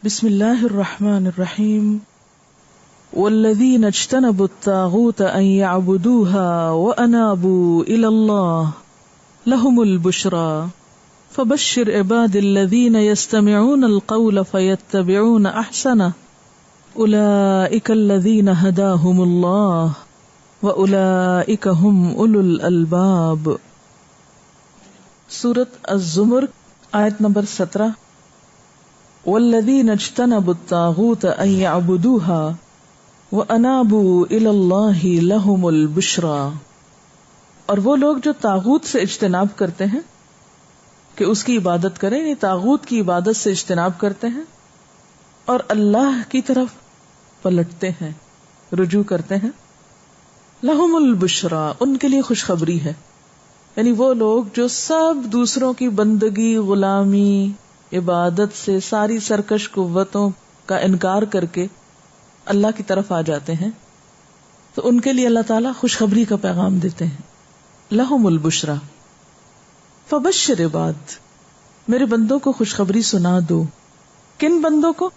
بسم اللہ الرحمن الرحیم والذین اجتنبوا الطاغوت ان يعبدوها وانابوا الى اللہ لهم البشرى فبشر عباد الذین یستمعون القول فیتبعون احسنہ اولئک الذین ہداہم اللہ واولئک هم اولو الالباب۔ سورۃ الزمر آیت نمبر 17۔ والذین اجتنبوا الطاغوت ان يعبدوها وانابوا الى اللہ لهم البشرى، اور وہ لوگ جو طاغوت سے اجتناب کرتے ہیں کہ اس کی عبادت کریں، یعنی طاغوت کی عبادت سے اجتناب کرتے ہیں اور اللہ کی طرف پلٹتے ہیں، رجوع کرتے ہیں، لهم البشرى، ان کے لیے خوشخبری ہے۔ یعنی وہ لوگ جو سب دوسروں کی بندگی، غلامی، عبادت سے، ساری سرکش قوتوں کا انکار کر کے اللہ کی طرف آ جاتے ہیں، تو ان کے لیے اللہ تعالیٰ خوشخبری کا پیغام دیتے ہیں، لہم البشرا فبشر عباد، میرے بندوں کو خوشخبری سنا دو۔ کن بندوں کو؟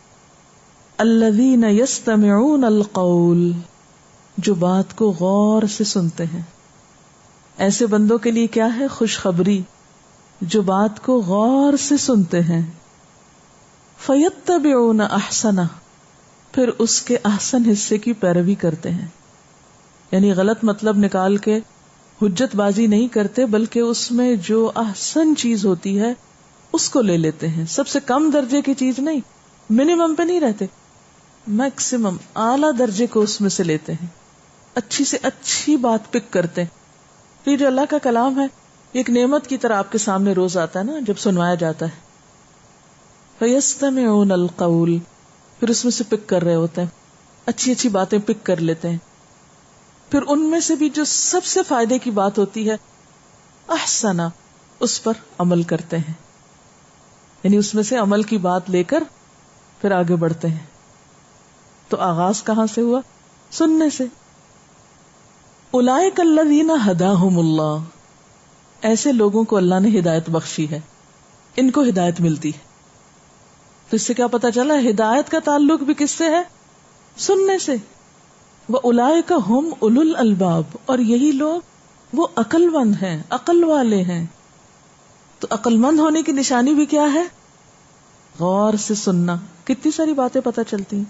الذین یستمعون القول، جو بات کو غور سے سنتے ہیں۔ ایسے بندوں کے لیے کیا ہے؟ خوشخبری، جو بات کو غور سے سنتے ہیں۔ فیتبعون احسنہ، پھر اس کے احسن حصے کی پیروی کرتے ہیں، یعنی غلط مطلب نکال کے حجت بازی نہیں کرتے، بلکہ اس میں جو احسن چیز ہوتی ہے اس کو لے لیتے ہیں، سب سے کم درجے کی چیز نہیں، منیمم پہ نہیں رہتے، میکسیمم اعلیٰ درجے کو اس میں سے لیتے ہیں، اچھی سے اچھی بات پک کرتے ہیں۔ یہ جو اللہ کا کلام ہے ایک نعمت کی طرح آپ کے سامنے روز آتا ہے نا، جب سنوایا جاتا ہے۔ فَيَسْتَمِعُونَ الْقَوْلِ، پھر اس میں سے پک کر رہے ہوتے ہیں، اچھی اچھی باتیں پک کر لیتے ہیں، پھر ان میں سے بھی جو سب سے فائدے کی بات ہوتی ہے احسنہ، اس پر عمل کرتے ہیں، یعنی اس میں سے عمل کی بات لے کر پھر آگے بڑھتے ہیں۔ تو آغاز کہاں سے ہوا؟ سننے سے۔ اولئک الذین ہداہم اللہ، ایسے لوگوں کو اللہ نے ہدایت بخشی ہے، ان کو ہدایت ملتی ہے۔ تو اس سے کیا پتا چلا؟ ہدایت کا تعلق بھی کس سے ہے؟ سننے سے۔ وَأُولَئِكَ هُمْ أُولُو الْأَلْبَابِ، اور یہی لوگ وہ عقل مند ہیں، عقل والے ہیں۔ تو عقل مند ہونے کی نشانی بھی کیا ہے؟ غور سے سننا۔ کتنی ساری باتیں پتہ چلتی ہیں۔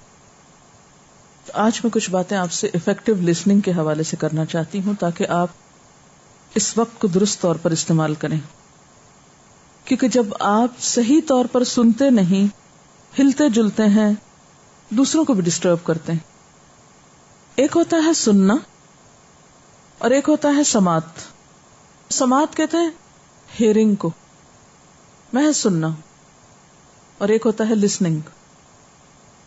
تو آج میں کچھ باتیں آپ سے افیکٹو لسننگ کے حوالے سے کرنا چاہتی ہوں، تاکہ آپ اس وقت کو درست طور پر استعمال کریں، کیونکہ جب آپ صحیح طور پر سنتے نہیں، ہلتے جلتے ہیں، دوسروں کو بھی ڈسٹرب کرتے ہیں۔ ایک ہوتا ہے سننا اور ایک ہوتا ہے سماعت۔ سماعت کہتے ہیں ہیئرنگ کو، محض سننا، اور ایک ہوتا ہے لسننگ۔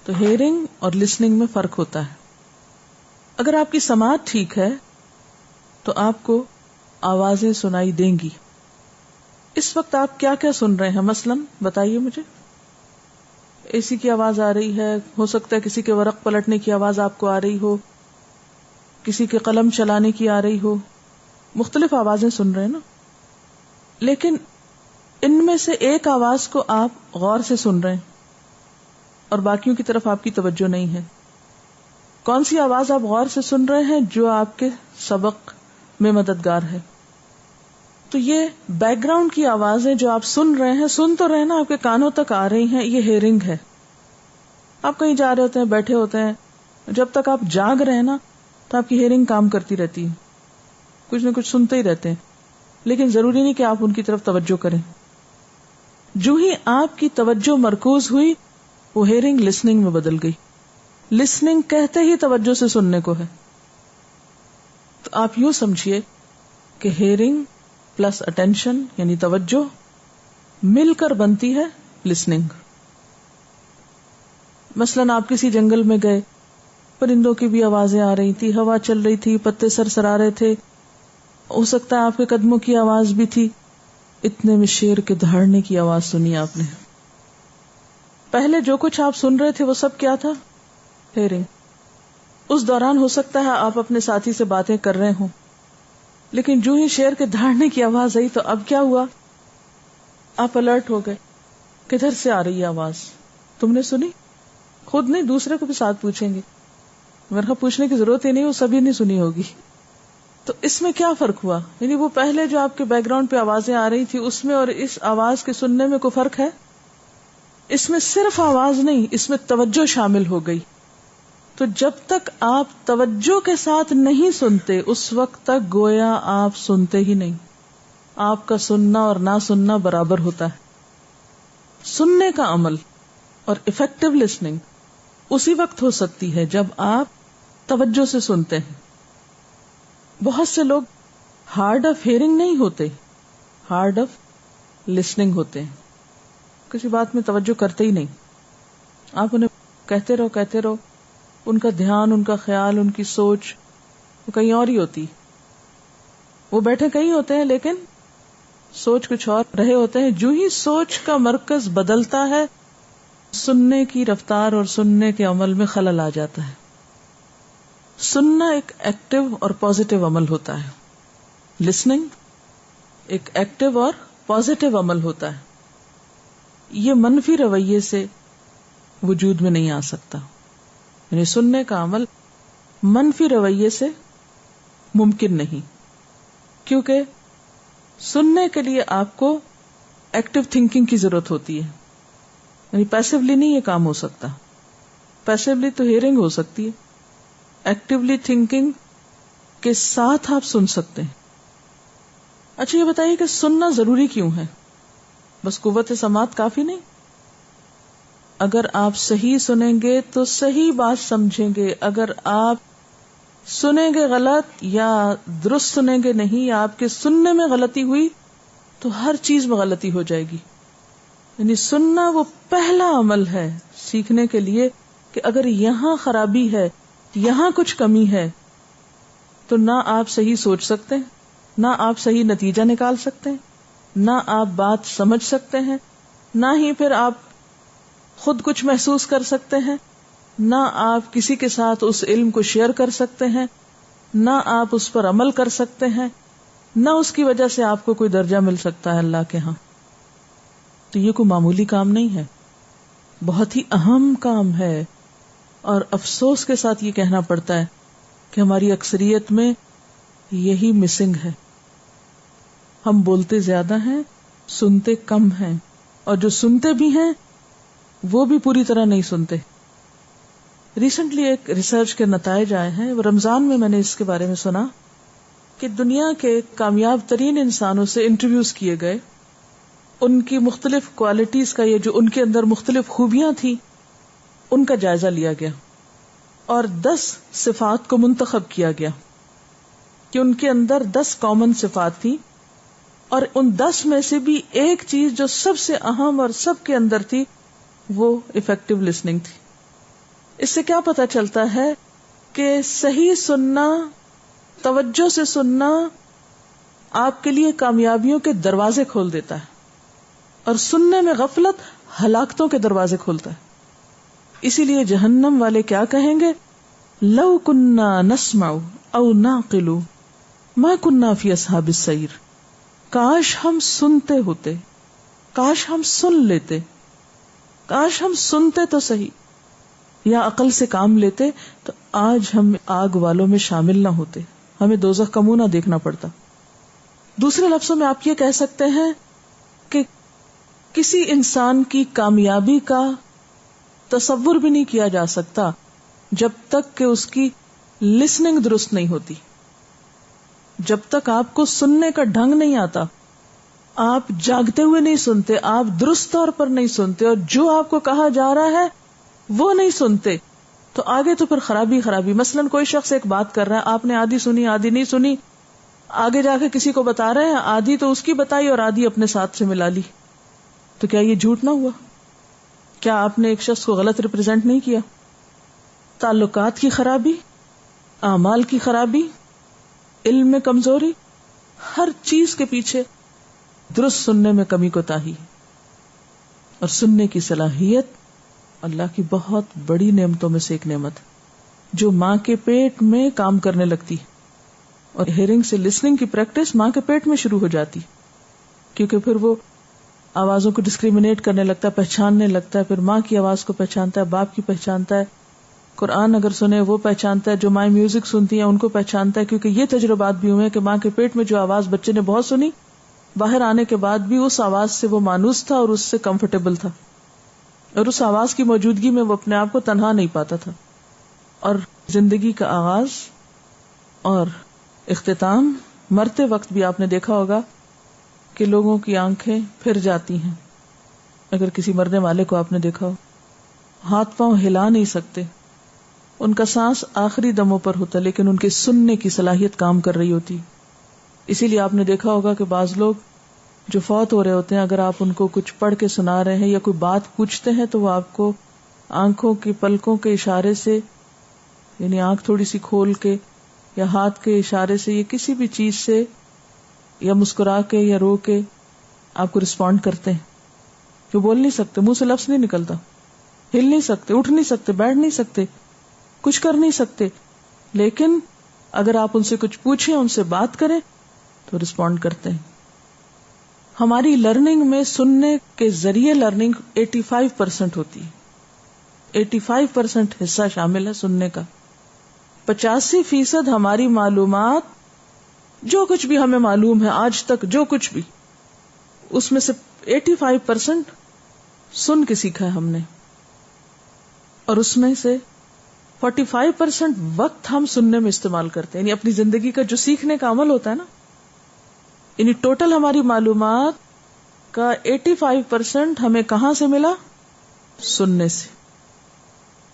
تو ہیئرنگ اور لسننگ میں فرق ہوتا ہے۔ اگر آپ کی سماعت ٹھیک ہے تو آپ کو آوازیں سنائی دیں گی۔ اس وقت آپ کیا کیا سن رہے ہیں؟ مثلاً بتائیے مجھے۔ اے سی کی آواز آ رہی ہے، ہو سکتا ہے کسی کے ورق پلٹنے کی آواز آپ کو آ رہی ہو، کسی کے قلم چلانے کی آ رہی ہو، مختلف آوازیں سن رہے ہیں نا۔ لیکن ان میں سے ایک آواز کو آپ غور سے سن رہے ہیں اور باقیوں کی طرف آپ کی توجہ نہیں ہے۔ کون سی آواز آپ غور سے سن رہے ہیں؟ جو آپ کے سبق میں مددگار ہے۔ تو یہ بیک گراؤنڈ کی آوازیں جو آپ سن رہے ہیں، سن تو رہے نا، آپ کے کانوں تک آ رہی ہیں، یہ ہیئرنگ ہے۔ آپ کہیں جا رہے ہوتے ہیں، بیٹھے ہوتے ہیں، جب تک آپ جاگ رہے ہیں نا تو آپ کی ہیئرنگ کام کرتی رہتی ہے، کچھ نہ کچھ سنتے ہی رہتے ہیں، لیکن ضروری نہیں کہ آپ ان کی طرف توجہ کریں۔ جو ہی آپ کی توجہ مرکوز ہوئی، وہ ہیئرنگ لسننگ میں بدل گئی۔ لسننگ کہتے ہی توجہ سے سننے کو ہے۔ تو آپ یوں سمجھیے کہ ہیئرنگ پلس اٹینشن یعنی توجہ مل کر بنتی ہے لسننگ۔ مثلاً آپ کسی جنگل میں گئے، پرندوں کی بھی آوازیں آ رہی تھی، ہوا چل رہی تھی، پتے سرسرا رہے تھے، ہو سکتا ہے آپ کے قدموں کی آواز بھی تھی، اتنے میں شیر کے دہاڑنے کی آواز سنی آپ نے۔ پہلے جو کچھ آپ سن رہے تھے وہ سب کیا تھا؟ ہیئرنگ۔ اس دوران ہو سکتا ہے آپ اپنے ساتھی سے باتیں کر رہے ہوں، لیکن جو ہی شیر کے دہاڑنے کی آواز آئی تو اب کیا ہوا؟ آپ الرٹ ہو گئے، کدھر سے آ رہی ہے آواز؟ تم نے سنی؟ خود نہیں دوسرے کو بھی ساتھ پوچھیں گے. میرے خیال پوچھنے کی ضرورت ہی نہیں, وہ سبھی نے سنی ہوگی. تو اس میں کیا فرق ہوا؟ یعنی وہ پہلے جو آپ کے بیک گراؤنڈ پہ آوازیں آ رہی تھی اس میں اور اس آواز کے سننے میں کوئی فرق ہے؟ اس میں صرف آواز نہیں, اس میں توجہ شامل ہو گئی. تو جب تک آپ توجہ کے ساتھ نہیں سنتے اس وقت تک گویا آپ سنتے ہی نہیں. آپ کا سننا اور نہ سننا برابر ہوتا ہے. سننے کا عمل اور افیکٹو لسننگ اسی وقت ہو سکتی ہے جب آپ توجہ سے سنتے ہیں. بہت سے لوگ ہارڈ آف ہیئرنگ نہیں ہوتے, ہارڈ آف لسننگ ہوتے ہیں. کسی بات میں توجہ کرتے ہی نہیں. آپ انہیں کہتے رہو, ان کا دھیان, ان کا خیال, ان کی سوچ وہ کہیں اور ہی ہوتی. وہ بیٹھے کہیں ہوتے ہیں لیکن سوچ کچھ اور رہے ہوتے ہیں. جو ہی سوچ کا مرکز بدلتا ہے سننے کی رفتار اور سننے کے عمل میں خلل آ جاتا ہے. سننا ایک ایکٹیو اور پازیٹیو عمل ہوتا ہے. لسننگ ایک ایکٹیو اور پازیٹیو عمل ہوتا ہے. یہ منفی رویے سے وجود میں نہیں آ سکتا. یعنی سننے کا عمل منفی رویے سے ممکن نہیں, کیونکہ سننے کے لیے آپ کو ایکٹیو تھنکنگ کی ضرورت ہوتی ہے. یعنی پیسیولی نہیں یہ کام ہو سکتا. پیسیولی تو ہیئرنگ ہو سکتی ہے, ایکٹیولی تھنکنگ کے ساتھ آپ سن سکتے ہیں. اچھا یہ بتائیے کہ سننا ضروری کیوں ہے؟ بس قوت سماعت کافی نہیں؟ اگر آپ صحیح سنیں گے تو صحیح بات سمجھیں گے. اگر آپ سنیں گے غلط یا درست سنیں گے نہیں, یا آپ کے سننے میں غلطی ہوئی تو ہر چیز میں غلطی ہو جائے گی. یعنی سننا وہ پہلا عمل ہے سیکھنے کے لیے کہ اگر یہاں خرابی ہے, یہاں کچھ کمی ہے, تو نہ آپ صحیح سوچ سکتے ہیں, نہ آپ صحیح نتیجہ نکال سکتے ہیں, نہ آپ بات سمجھ سکتے ہیں, نہ ہی پھر آپ خود کچھ محسوس کر سکتے ہیں, نہ آپ کسی کے ساتھ اس علم کو شیئر کر سکتے ہیں, نہ آپ اس پر عمل کر سکتے ہیں, نہ اس کی وجہ سے آپ کو کوئی درجہ مل سکتا ہے اللہ کے ہاں. تو یہ کوئی معمولی کام نہیں ہے, بہت ہی اہم کام ہے. اور افسوس کے ساتھ یہ کہنا پڑتا ہے کہ ہماری اکثریت میں یہی مسنگ ہے. ہم بولتے زیادہ ہیں, سنتے کم ہیں, اور جو سنتے بھی ہیں وہ بھی پوری طرح نہیں سنتے. ریسنٹلی ایک ریسرچ کے نتائج آئے ہیں, رمضان میں نے اس کے بارے میں سنا کہ دنیا کے کامیاب ترین انسانوں سے انٹرویوز کیے گئے. ان کی مختلف کوالٹیز کا, یہ جو ان کے اندر مختلف خوبیاں تھیں ان کا جائزہ لیا گیا اور 10 صفات کو منتخب کیا گیا کہ ان کے اندر 10 کامن صفات تھی, اور ان 10 میں سے بھی ایک چیز جو سب سے اہم اور سب کے اندر تھی وہ افیکٹو لسننگ تھی. اس سے کیا پتا چلتا ہے کہ صحیح سننا, توجہ سے سننا آپ کے لیے کامیابیوں کے دروازے کھول دیتا ہے, اور سننے میں غفلت ہلاکتوں کے دروازے کھولتا ہے. اسی لیے جہنم والے کیا کہیں گے, لو کننا نسمع او نعقل ما کننا فی اصحاب السعیر. کاش ہم سنتے ہوتے, کاش ہم سن لیتے, کاش ہم سنتے تو صحیح, یا عقل سے کام لیتے تو آج ہم آگ والوں میں شامل نہ ہوتے, ہمیں دوزخ کا منہ نہ دیکھنا پڑتا. دوسرے لفظوں میں آپ یہ کہہ سکتے ہیں کہ کسی انسان کی کامیابی کا تصور بھی نہیں کیا جا سکتا جب تک کہ اس کی لسننگ درست نہیں ہوتی. جب تک آپ کو سننے کا ڈھنگ نہیں آتا, آپ جاگتے ہوئے نہیں سنتے, آپ درست طور پر نہیں سنتے, اور جو آپ کو کہا جا رہا ہے وہ نہیں سنتے, تو آگے تو پھر خرابی خرابی. مثلاً کوئی شخص ایک بات کر رہا ہے, آپ نے آدھی سنی آدھی نہیں سنی, آگے جا کے کسی کو بتا رہے ہیں, آدھی تو اس کی بتائی اور آدھی اپنے ساتھ سے ملا لی, تو کیا یہ جھوٹ نہ ہوا؟ کیا آپ نے ایک شخص کو غلط ریپرزینٹ نہیں کیا؟ تعلقات کی خرابی, اعمال کی خرابی, علم میں کمزوری, ہر چیز کے پیچھے درست سننے میں کمی کوتاہی. اور سننے کی صلاحیت اللہ کی بہت بڑی نعمتوں میں سے ایک نعمت جو ماں کے پیٹ میں کام کرنے لگتی, اور ہیئرنگ سے لسننگ کی پریکٹس ماں کے پیٹ میں شروع ہو جاتی, کیونکہ پھر وہ آوازوں کو ڈسکریمنیٹ کرنے لگتا ہے، پہچاننے لگتا ہے، پھر ماں کی آواز کو پہچانتا ہے، باپ کی پہچانتا ہے، قرآن اگر سنے وہ پہچانتا ہے، جو مائیں میوزک سنتی ہیں ان کو پہچانتا ہے، کیونکہ یہ تجربات بھی ہوئے ہیں کہ ماں کے پیٹ میں جو آواز بچے نے بہت سنی، باہر آنے کے بعد بھی اس آواز سے وہ مانوس تھا اور اس سے کمفرٹیبل تھا، اور اس آواز کی موجودگی میں وہ اپنے آپ کو تنہا نہیں پاتا تھا. اور زندگی کا آغاز اور اختتام مرتے وقت بھی آپ نے دیکھا ہوگا کہ لوگوں کی آنکھیں پھر جاتی ہیں. اگر کسی مرنے والے کو آپ نے دیکھا ہو، ہاتھ پاؤں ہلا نہیں سکتے، ان کا سانس آخری دموں پر ہوتا، لیکن ان کے سننے کی صلاحیت کام کر رہی ہوتی. اسی لیے آپ نے دیکھا ہوگا کہ بعض لوگ جو فوت ہو رہے ہوتے ہیں، اگر آپ ان کو کچھ پڑھ کے سنا رہے ہیں یا کوئی بات پوچھتے ہیں تو وہ آپ کو آنکھوں کی پلکوں کے اشارے سے، یعنی آنکھ تھوڑی سی کھول کے یا ہاتھ کے اشارے سے یا کسی بھی چیز سے یا مسکرا کے یا رو کے آپ کو رسپونڈ کرتے ہیں. جو بول نہیں سکتے، منہ سے لفظ نہیں نکلتا، ہل نہیں سکتے، اٹھ نہیں سکتے، بیٹھ نہیں سکتے، کچھ کر نہیں سکتے، لیکن اگر آپ ان سے کچھ پوچھیں، ان سے بات کریں تو رسپونڈ کرتے ہیں. ہماری لرننگ میں سننے کے ذریعے لرننگ 85% ہوتی ہے، 85% حصہ شامل ہے سننے کا. 85% ہماری معلومات، جو کچھ بھی ہمیں معلوم ہے آج تک، جو کچھ بھی، اس میں سے 85% سن کے سیکھا ہے ہم نے، اور اس میں سے 45% وقت ہم سننے میں استعمال کرتے ہیں. یعنی اپنی زندگی کا جو سیکھنے کا عمل ہوتا ہے نا، یعنی ٹوٹل ہماری معلومات کا 85% ہمیں کہاں سے ملا؟ سننے سے.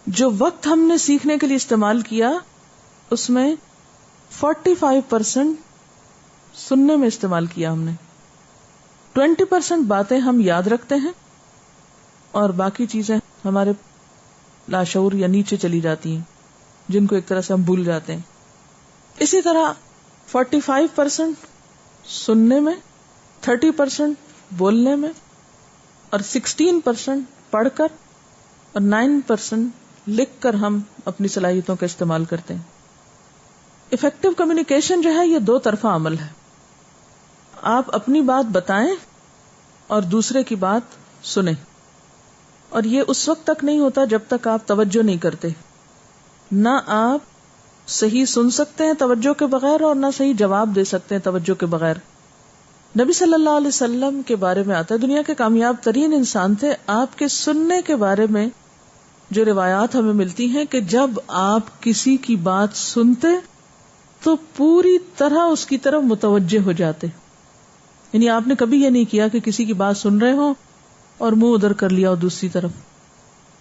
جو وقت ہم نے سیکھنے کے لیے استعمال کیا، اس میں 45% سننے میں استعمال کیا ہم نے. 20% باتیں ہم یاد رکھتے ہیں اور باقی چیزیں ہمارے لاشعور یا نیچے چلی جاتی ہیں، جن کو ایک طرح سے ہم بھول جاتے ہیں. اسی طرح 45% سننے میں، 30% بولنے میں، اور 16% پڑھ کر اور 9% لکھ کر ہم اپنی صلاحیتوں کا استعمال کرتے ہیں. افیکٹو کمیونیکیشن جو ہے یہ دو طرفہ عمل ہے. آپ اپنی بات بتائیں اور دوسرے کی بات سنیں، اور یہ اس وقت تک نہیں ہوتا جب تک آپ توجہ نہیں کرتے. نہ آپ صحیح سن سکتے ہیں توجہ کے بغیر اور نہ صحیح جواب دے سکتے ہیں توجہ کے بغیر. نبی صلی اللہ علیہ وسلم کے بارے میں آتا ہے، دنیا کے کامیاب ترین انسان تھے. آپ کے سننے کے بارے میں جو روایات ہمیں ملتی ہیں کہ جب آپ کسی کی بات سنتے تو پوری طرح اس کی طرف متوجہ ہو جاتے. یعنی آپ نے کبھی یہ نہیں کیا کہ کسی کی بات سن رہے ہوں اور منہ ادھر کر لیا اور دوسری طرف.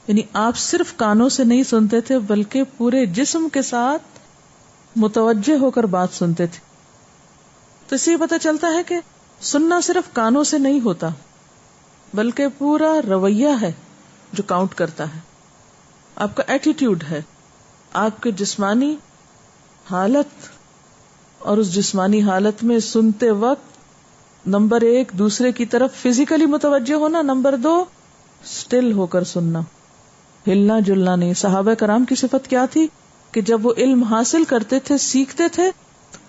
یعنی آپ صرف کانوں سے نہیں سنتے تھے بلکہ پورے جسم کے ساتھ متوجہ ہو کر بات سنتے تھے. تو اس سے یہ پتہ چلتا ہے کہ سننا صرف کانوں سے نہیں ہوتا بلکہ پورا رویہ ہے جو کاؤنٹ کرتا ہے. آپ کا ایٹیٹیوڈ ہے، آپ کے جسمانی حالت، اور اس جسمانی حالت میں سنتے وقت نمبر 1 دوسرے کی طرف فزیکلی متوجہ ہونا، نمبر 2 سٹل ہو کر سننا، ہلنا جلنا نہیں. صحابہ کرام کی صفت کیا تھی کہ جب وہ علم حاصل کرتے تھے، سیکھتے تھے،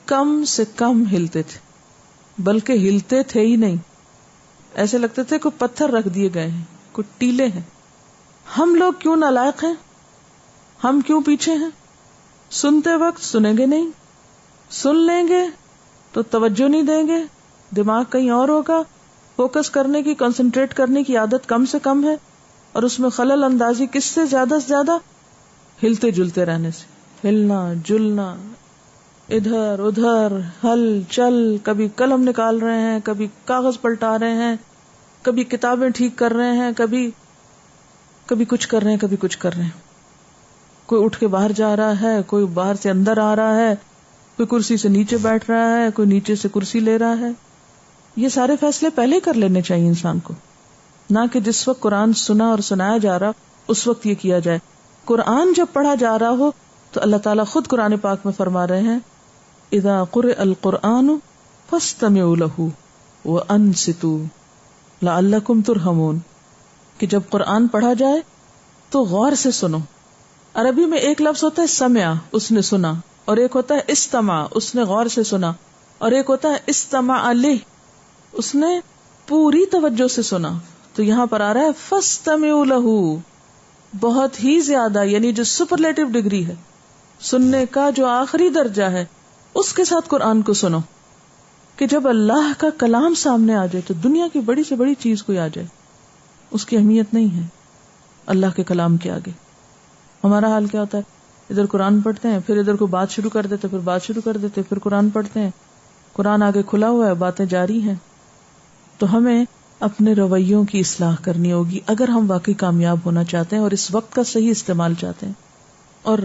کم سے کم ہلتے تھے، بلکہ ہلتے تھے ہی نہیں. ایسے لگتے تھے کوئی پتھر رکھ دیے گئے ہیں، کوئی ٹیلے ہیں. ہم لوگ کیوں نالائق ہیں؟ ہم کیوں پیچھے ہیں؟ سنتے وقت سنیں گے نہیں، سن لیں گے تو توجہ نہیں دیں گے، دماغ کہیں اور ہوگا، فوکس کرنے کی، کنسنٹریٹ کرنے کی عادت کم سے کم ہے، اور اس میں خلل اندازی کس سے زیادہ ہلتے جلتے رہنے سے. ہلنا جلنا، ادھر ادھر، ہل چل، کبھی قلم نکال رہے ہیں، کبھی کاغذ پلٹا رہے ہیں، کبھی کتابیں ٹھیک کر رہے ہیں، کبھی کچھ کر رہے ہیں، کبھی کچھ کر رہے ہیں. کوئی اٹھ کے باہر جا رہا ہے، کوئی باہر سے اندر آ رہا ہے، کوئی کرسی سے نیچے بیٹھ رہا ہے، کوئی نیچے سے کرسی لے رہا ہے. یہ سارے فیصلے پہلے کر لینے چاہیے انسان کو، نہ کہ جس وقت قرآن سنا اور سنایا جا رہا اس وقت یہ کیا جائے. قرآن جب پڑھا جا رہا ہو تو اللہ تعالیٰ خود قرآن پاک میں فرما رہے ہیں اذا قرئ القرآن فاستمعوا له وانصتوا لعلکم ترحمون، کہ جب قرآن پڑھا جائے تو غور سے سنو. عربی میں ایک لفظ ہوتا ہے سمع، اس نے سنا، اور ایک ہوتا ہے استمع، اس نے غور سے سنا، اور ایک ہوتا ہے استمع لہ، اس نے پوری توجہ سے سنا. تو یہاں پر آ رہا ہے فاستمعوا لہ، بہت ہی زیادہ، یعنی جو سپرلیٹو ڈگری ہے سننے کا، جو آخری درجہ ہے، اس کے ساتھ قرآن کو سنو. کہ جب اللہ کا کلام سامنے آ جائے تو دنیا کی بڑی سے بڑی چیز کوئی آ جائے، اس کی اہمیت نہیں ہے اللہ کے کلام کے آگے. ہمارا حال کیا ہوتا ہے؟ ادھر قرآن پڑھتے ہیں، پھر ادھر کو بات شروع کر دیتے، پھر بات شروع کر دیتے، پھر قرآن پڑھتے ہیں، قرآن آگے کھلا ہوا ہے، باتیں جاری ہیں. تو ہمیں اپنے رویوں کی اصلاح کرنی ہوگی اگر ہم واقعی کامیاب ہونا چاہتے ہیں اور اس وقت کا صحیح استعمال چاہتے ہیں. اور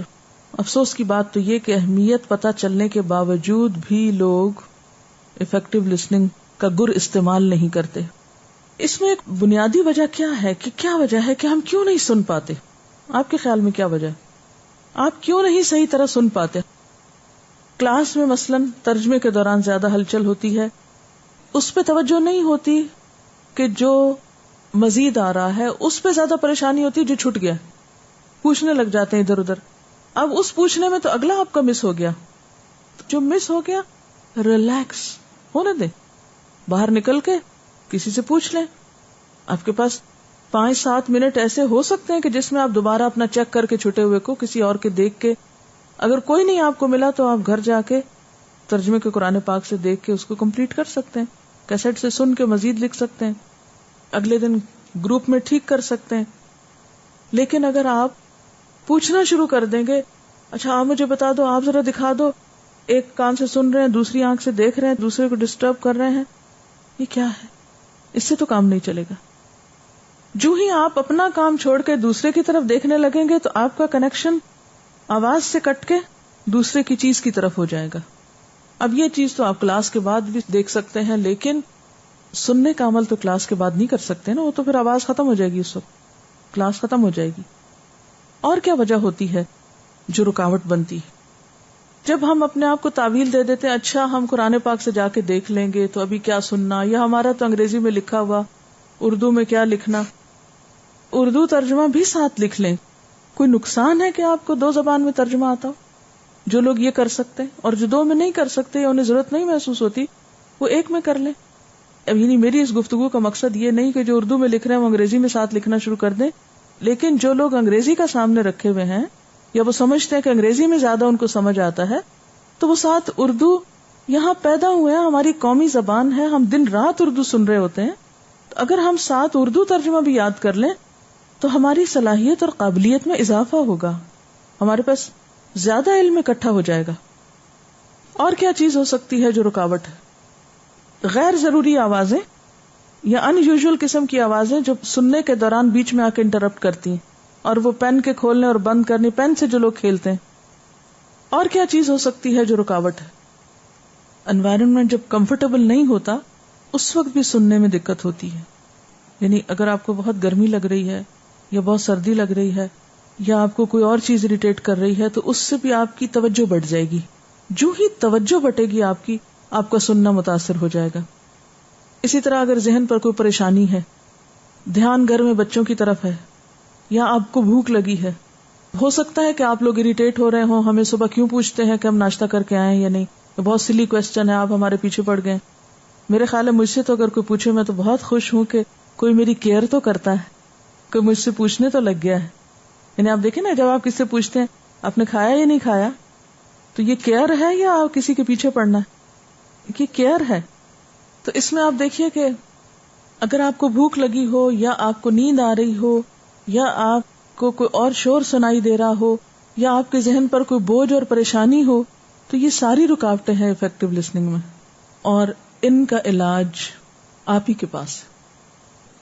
افسوس کی بات تو یہ کہ اہمیت پتہ چلنے کے باوجود بھی لوگ افیکٹو لسننگ کا گر استعمال نہیں کرتے. اس میں ایک بنیادی وجہ کیا ہے کہ ہم کیوں نہیں سن پاتے؟ آپ کے خیال میں کیا وجہ ہے؟ آپ کیوں نہیں صحیح طرح سن پاتے؟ کلاس میں مثلاً ترجمے کے دوران زیادہ ہلچل ہوتی ہے، اس پہ توجہ نہیں ہوتی کہ جو مزید آ رہا ہے، اس پہ زیادہ پریشانی ہوتی ہے جو چھٹ گیا. پوچھنے لگ جاتے ہیں ادھر ادھر. اب اس پوچھنے میں تو اگلا آپ کا مس ہو گیا. جو مس ہو گیا ریلیکس ہونے دیں، باہر نکل کے کسی سے پوچھ لیں. آپ کے پاس 5-7 منٹ ایسے ہو سکتے ہیں کہ جس میں آپ دوبارہ اپنا چیک کر کے چھٹے ہوئے کو کسی اور کے دیکھ کے، اگر کوئی نہیں آپ کو ملا تو آپ گھر جا کے ترجمے کے قرآن پاک سے دیکھ کے اس کو کمپلیٹ کر سکتے ہیں، کیسٹ سے سن کے مزید لکھ سکتے ہیں، اگلے دن گروپ میں ٹھیک کر سکتے ہیں. لیکن اگر آپ پوچھنا شروع کر دیں گے، اچھا آپ مجھے بتا دو، آپ ذرا دکھا دو، ایک کان سے سن رہے ہیں، دوسری آنکھ سے دیکھ رہے ہیں، دوسرے کو ڈسٹرب کر رہے ہیں، یہ کیا ہے؟ اس سے تو کام نہیں چلے گا. جو ہی آپ اپنا کام چھوڑ کے دوسرے کی طرف دیکھنے لگیں گے تو آپ کا کنیکشن آواز سے کٹ کے دوسرے کی چیز کی طرف ہو جائے گا. اب یہ چیز تو آپ کلاس کے بعد بھی دیکھ سکتے ہیں، لیکن سننے کا عمل تو کلاس کے بعد نہیں کر سکتے نا، وہ تو پھر آواز ختم ہو جائے گی، اس وقت کلاس ختم ہو جائے گی. اور کیا وجہ ہوتی ہے جو رکاوٹ بنتی ہے؟ جب ہم اپنے آپ کو تعویل دے دیتے ہیں، اچھا ہم قرآن پاک سے جا کے دیکھ لیں گے تو ابھی کیا سننا، یا ہمارا تو انگریزی میں لکھا ہوا، اردو میں کیا لکھنا، اردو ترجمہ بھی ساتھ لکھ لیں. کوئی نقصان ہے کہ آپ کو 2 زبان میں ترجمہ آتا ہو؟ جو لوگ یہ کر سکتے ہیں اور جو 2 میں نہیں کر سکتے یا انہیں ضرورت نہیں محسوس ہوتی، وہ 1 میں کر لیں. اب یعنی میری اس گفتگو کا مقصد یہ نہیں کہ جو اردو میں لکھ رہے ہیں وہ انگریزی میں ساتھ لکھنا شروع کر دیں، لیکن جو لوگ انگریزی کا سامنے رکھے ہوئے ہیں یا وہ سمجھتے ہیں کہ انگریزی میں زیادہ ان کو سمجھ آتا ہے، تو وہ ساتھ اردو، یہاں پیدا ہوئے ہیں، ہماری قومی زبان ہے، ہم دن رات اردو سن رہے ہوتے ہیں، تو اگر ہم ساتھ اردو ترجمہ بھی یاد کر لیں تو ہماری صلاحیت اور قابلیت میں اضافہ ہوگا، ہمارے پاس زیادہ علم اکٹھا ہو جائے گا. اور کیا چیز ہو سکتی ہے جو رکاوٹ ہے؟ غیر ضروری آوازیں یا ان یوزول قسم کی آوازیں جو سننے کے دوران بیچ میں آ کے انٹرپٹ کرتی ہیں، اور وہ پین کے کھولنے اور بند کرنے، پین سے جو لوگ کھیلتے ہیں. اور کیا چیز ہو سکتی ہے جو رکاوٹ ہے؟ انوائرمنٹ جب کمفرٹیبل نہیں ہوتا اس وقت بھی سننے میں دقت ہوتی ہے. یعنی اگر آپ کو بہت گرمی لگ رہی ہے یا بہت سردی لگ رہی ہے یا آپ کو کوئی اور چیز اریٹیٹ کر رہی ہے تو اس سے بھی آپ کی توجہ بڑھ جائے گی. جو ہی توجہ بٹے گی آپ کی، آپ کا سننا متاثر ہو جائے گا. اسی طرح اگر ذہن پر کوئی پریشانی ہے، دھیان گھر میں بچوں کی طرف ہے، یا آپ کو بھوک لگی ہے، ہو سکتا ہے کہ آپ لوگ اریٹیٹ ہو رہے ہوں، ہمیں صبح کیوں پوچھتے ہیں کہ ہم ناشتہ کر کے آئے یا نہیں، بہت سلی کوسچن ہے، آپ ہمارے پیچھے پڑ گئے. میرے خیال ہے مجھ سے تو اگر کوئی پوچھے میں تو بہت خوش ہوں کہ کوئی میری کیئر تو کرتا ہے، کوئی مجھ سے پوچھنے تو لگ گیا ہے. یعنی آپ دیکھیں نا، جب آپ کسی سے پوچھتے ہیں آپ نے کھایا یا نہیں کھایا، تو یہ کیئر ہے یا آپ کسی کے پیچھے پڑنا ہے؟ یہ کیئر ہے. تو اس میں آپ دیکھیے کہ اگر آپ کو بھوک لگی ہو یا آپ کو نیند آ رہی ہو یا آپ کو کوئی اور شور سنائی دے رہا ہو یا آپ کے ذہن پر کوئی بوجھ اور پریشانی ہو، تو یہ ساری رکاوٹیں ہیں افیکٹو لسننگ میں، اور ان کا علاج آپ ہی کے پاس ہے.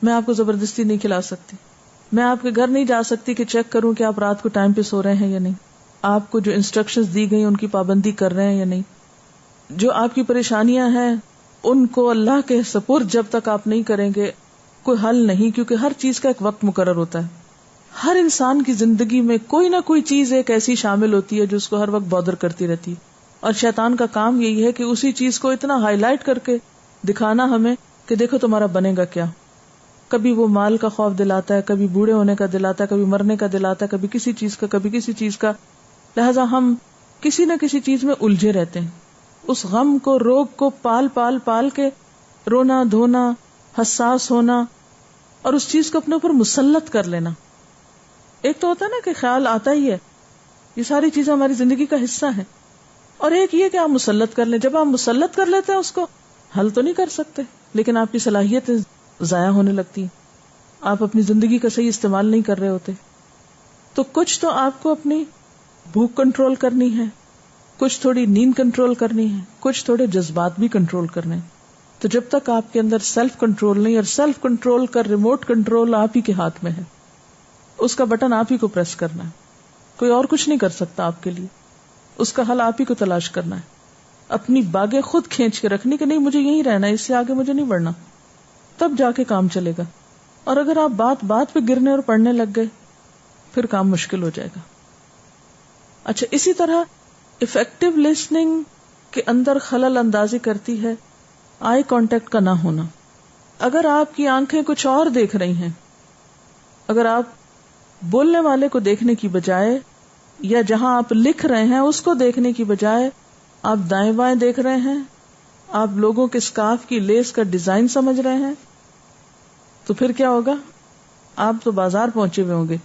میں آپ کو زبردستی نہیں کھلا سکتی، میں آپ کے گھر نہیں جا سکتی کہ چیک کروں کہ آپ رات کو ٹائم پہ سو رہے ہیں یا نہیں، آپ کو جو انسٹرکشنز دی گئی ان کی پابندی کر رہے ہیں یا نہیں. جو آپ کی پریشانیاں ہیں ان کو اللہ کے سپرد جب تک آپ نہیں کریں گے کوئی حل نہیں، کیونکہ ہر چیز کا ایک وقت مقرر ہوتا ہے. ہر انسان کی زندگی میں کوئی نہ کوئی چیز ایک ایسی شامل ہوتی ہے جو اس کو ہر وقت بادر کرتی رہتی ہے، اور شیطان کا کام یہی ہے کہ اسی چیز کو اتنا ہائی لائٹ کر کے دکھانا ہمیں کہ دیکھو تمہارا بنے گا کیا. کبھی وہ مال کا خوف دلاتا ہے، کبھی بوڑھے ہونے کا دلاتا ہے، کبھی مرنے کا دلاتا ہے، کبھی کسی چیز کا، کبھی کسی چیز کا. لہذا ہم کسی نہ کسی چیز میں الجھے رہتے ہیں، اس غم کو، روگ کو پال پال پال کے رونا دھونا حساس ہونا اور اس چیز کو اپنے اوپر مسلط کر لینا. ایک تو ہوتا ہے نا کہ خیال آتا ہی ہے، یہ ساری چیزیں ہماری زندگی کا حصہ ہیں، اور ایک یہ کہ آپ مسلط کر لیں. جب آپ مسلط کر لیتے ہیں اس کو، حل تو نہیں کر سکتے لیکن آپ کی صلاحیتیں ضائع ہونے لگتی ہیں، آپ اپنی زندگی کا صحیح استعمال نہیں کر رہے ہوتے. تو کچھ تو آپ کو اپنی بھوک کنٹرول کرنی ہے، کچھ تھوڑی نیند کنٹرول کرنی ہے، کچھ تھوڑے جذبات بھی کنٹرول کرنے ہیں. تو جب تک آپ کے اندر سیلف کنٹرول نہیں، اور سیلف کنٹرول کا ریموٹ کنٹرول آپ ہی کے ہاتھ میں ہے، اس کا بٹن آپ ہی کو پریس کرنا ہے، کوئی اور کچھ نہیں کر سکتا آپ کے لیے. اس کا حل آپ ہی کو تلاش کرنا ہے، اپنی باگیں خود کھینچ کے رکھنی کہ نہیں مجھے یہیں رہنا ہے، اس سے آگے مجھے نہیں بڑھنا، تب جا کے کام چلے گا. اور اگر آپ بات بات پہ گرنے اور پڑھنے لگ گئے پھر کام مشکل ہو جائے گا. اچھا، اسی طرح افیکٹو لسننگ کے اندر خلل اندازی کرتی ہے آئی کانٹیکٹ کا نہ ہونا. اگر آپ کی آنکھیں کچھ اور دیکھ رہی ہیں، اگر آپ بولنے والے کو دیکھنے کی بجائے یا جہاں آپ لکھ رہے ہیں اس کو دیکھنے کی بجائے آپ دائیں بائیں دیکھ رہے ہیں، آپ لوگوں کے اسکارف کی لیس کا ڈیزائن سمجھ رہے ہیں، تو پھر کیا ہوگا؟ آپ تو بازار پہنچے ہوئے ہوں گے،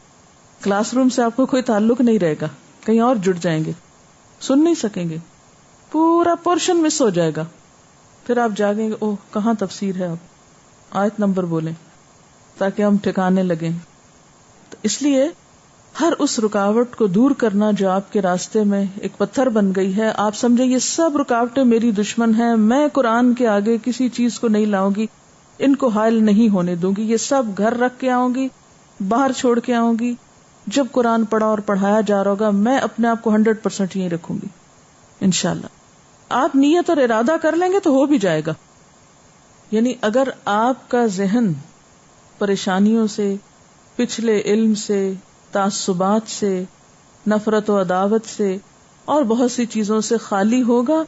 کلاس روم سے آپ کو کوئی تعلق نہیں رہے گا، کہیں اور جڑ جائیں گے، سن نہیں سکیں گے، پورا پورشن مس ہو جائے گا. پھر آپ جاگیں گے، اوہ کہاں تفسیر ہے، اب آیت نمبر بولیں تاکہ ہم ٹھکانے لگیں. تو اس لیے ہر اس رکاوٹ کو دور کرنا جو آپ کے راستے میں ایک پتھر بن گئی ہے، آپ سمجھیں یہ سب رکاوٹیں میری دشمن ہیں، میں قرآن کے آگے کسی چیز کو نہیں لاؤں گی، ان کو حائل نہیں ہونے دوں گی، یہ سب گھر رکھ کے آؤں گی، باہر چھوڑ کے آؤں گی. جب قرآن پڑھا اور پڑھایا جا رہا ہوگا میں اپنے آپ کو 100% یہیں رکھوں گی انشاءاللہ. آپ نیت اور ارادہ کر لیں گے تو ہو بھی جائے گا. یعنی اگر آپ کا ذہن پریشانیوں سے، پچھلے علم سے، تعصبات سے، نفرت و عداوت سے اور بہت سی چیزوں سے خالی ہوگا،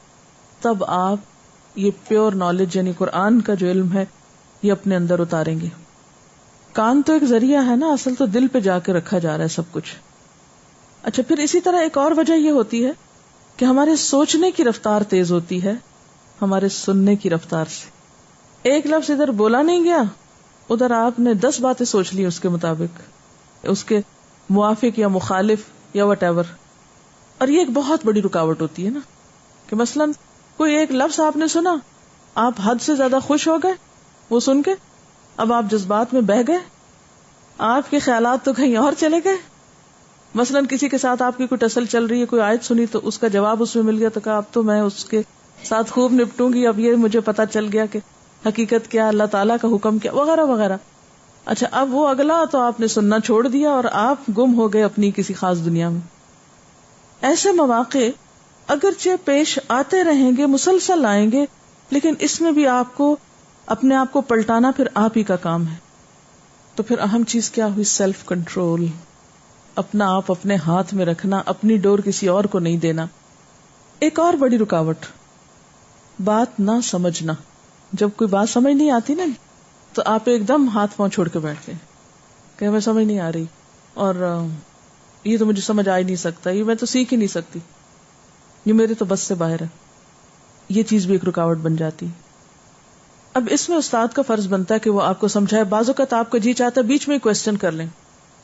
تب آپ یہ پیور نالج یعنی قرآن کا جو علم ہے یہ اپنے اندر اتاریں گے. کان تو ایک ذریعہ ہے نا، اصل تو دل پہ جا کے رکھا جا رہا ہے سب کچھ. اچھا، پھر اسی طرح ایک اور وجہ یہ ہوتی ہے کہ ہمارے سوچنے کی رفتار تیز ہوتی ہے ہمارے سننے کی رفتار سے. ایک لفظ ادھر بولا نہیں گیا، ادھر آپ نے 10 باتیں سوچ لی اس کے مطابق، اس کے موافق یا مخالف یا وٹ ایور. اور یہ ایک بہت بڑی رکاوٹ ہوتی ہے نا کہ مثلاً کوئی ایک لفظ آپ نے سنا، آپ حد سے زیادہ خوش ہو گئے وہ سن کے، اب آپ جذبات میں بہہ گئے، آپ کے خیالات تو کہیں اور چلے گئے. مثلاً کسی کے ساتھ آپ کی کوئی ٹسل چل رہی ہے، کوئی آیت سنی تو اس کا جواب اس میں مل گیا، تو کہا اب تو میں اس کے ساتھ خوب نپٹوں گی، اب یہ مجھے پتا چل گیا کہ حقیقت کیا، اللہ تعالیٰ کا حکم کیا، وغیرہ وغیرہ. اچھا، اب وہ اگلا تو آپ نے سننا چھوڑ دیا اور آپ گم ہو گئے اپنی کسی خاص دنیا میں. ایسے مواقع اگرچہ پیش آتے رہیں گے، مسلسل آئیں گے، لیکن اس میں بھی آپ کو اپنے آپ کو پلٹانا پھر آپ ہی کا کام ہے. تو پھر اہم چیز کیا ہوئی؟ سیلف کنٹرول، اپنا آپ اپنے ہاتھ میں رکھنا، اپنی ڈور کسی اور کو نہیں دینا. ایک اور بڑی رکاوٹ، بات نہ سمجھنا. جب کوئی بات سمجھ نہیں آتی نا تو آپ ایک دم ہاتھ پاؤں چھوڑ کے بیٹھتے ہیں کہ ہمیں سمجھ نہیں آ رہی، اور یہ تو مجھے سمجھ آ ہی نہیں سکتا، یہ میں تو سیکھ ہی نہیں سکتی، یہ میرے تو بس سے باہر ہے. یہ چیز بھی ایک رکاوٹ بن جاتی. اب اس میں استاد کا فرض بنتا ہے کہ وہ آپ کو سمجھائے. بعض اوقات آپ کو جی چاہتا ہے بیچ میں کوسچن کر لیں.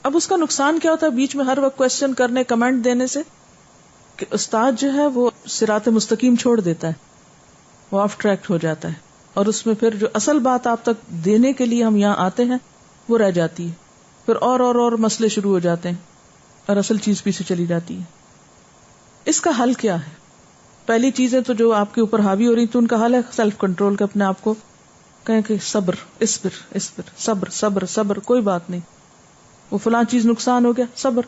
اب اس کا نقصان کیا ہوتا ہے بیچ میں ہر وقت کوسچن کرنے، کمنٹ دینے سے؟ کہ استاد جو ہے وہ صراط مستقیم چھوڑ دیتا ہے، وہ آف ٹریک ہو جاتا ہے، اور اس میں پھر جو اصل بات آپ تک دینے کے لیے ہم یہاں آتے ہیں وہ رہ جاتی ہے. پھر اور مسئلے شروع ہو جاتے ہیں اور اصل چیز پیچھے چلی جاتی ہے. اس کا حل کیا ہے؟ پہلی چیزیں تو جو آپ کے اوپر حاوی ہو رہی تو ان کا حل ہے سیلف کنٹرول کا. اپنے آپ کو کہیں کہ صبر، اصبر، صبر صبر صبر، کوئی بات نہیں، وہ فلاں چیز نقصان ہو گیا، صبر،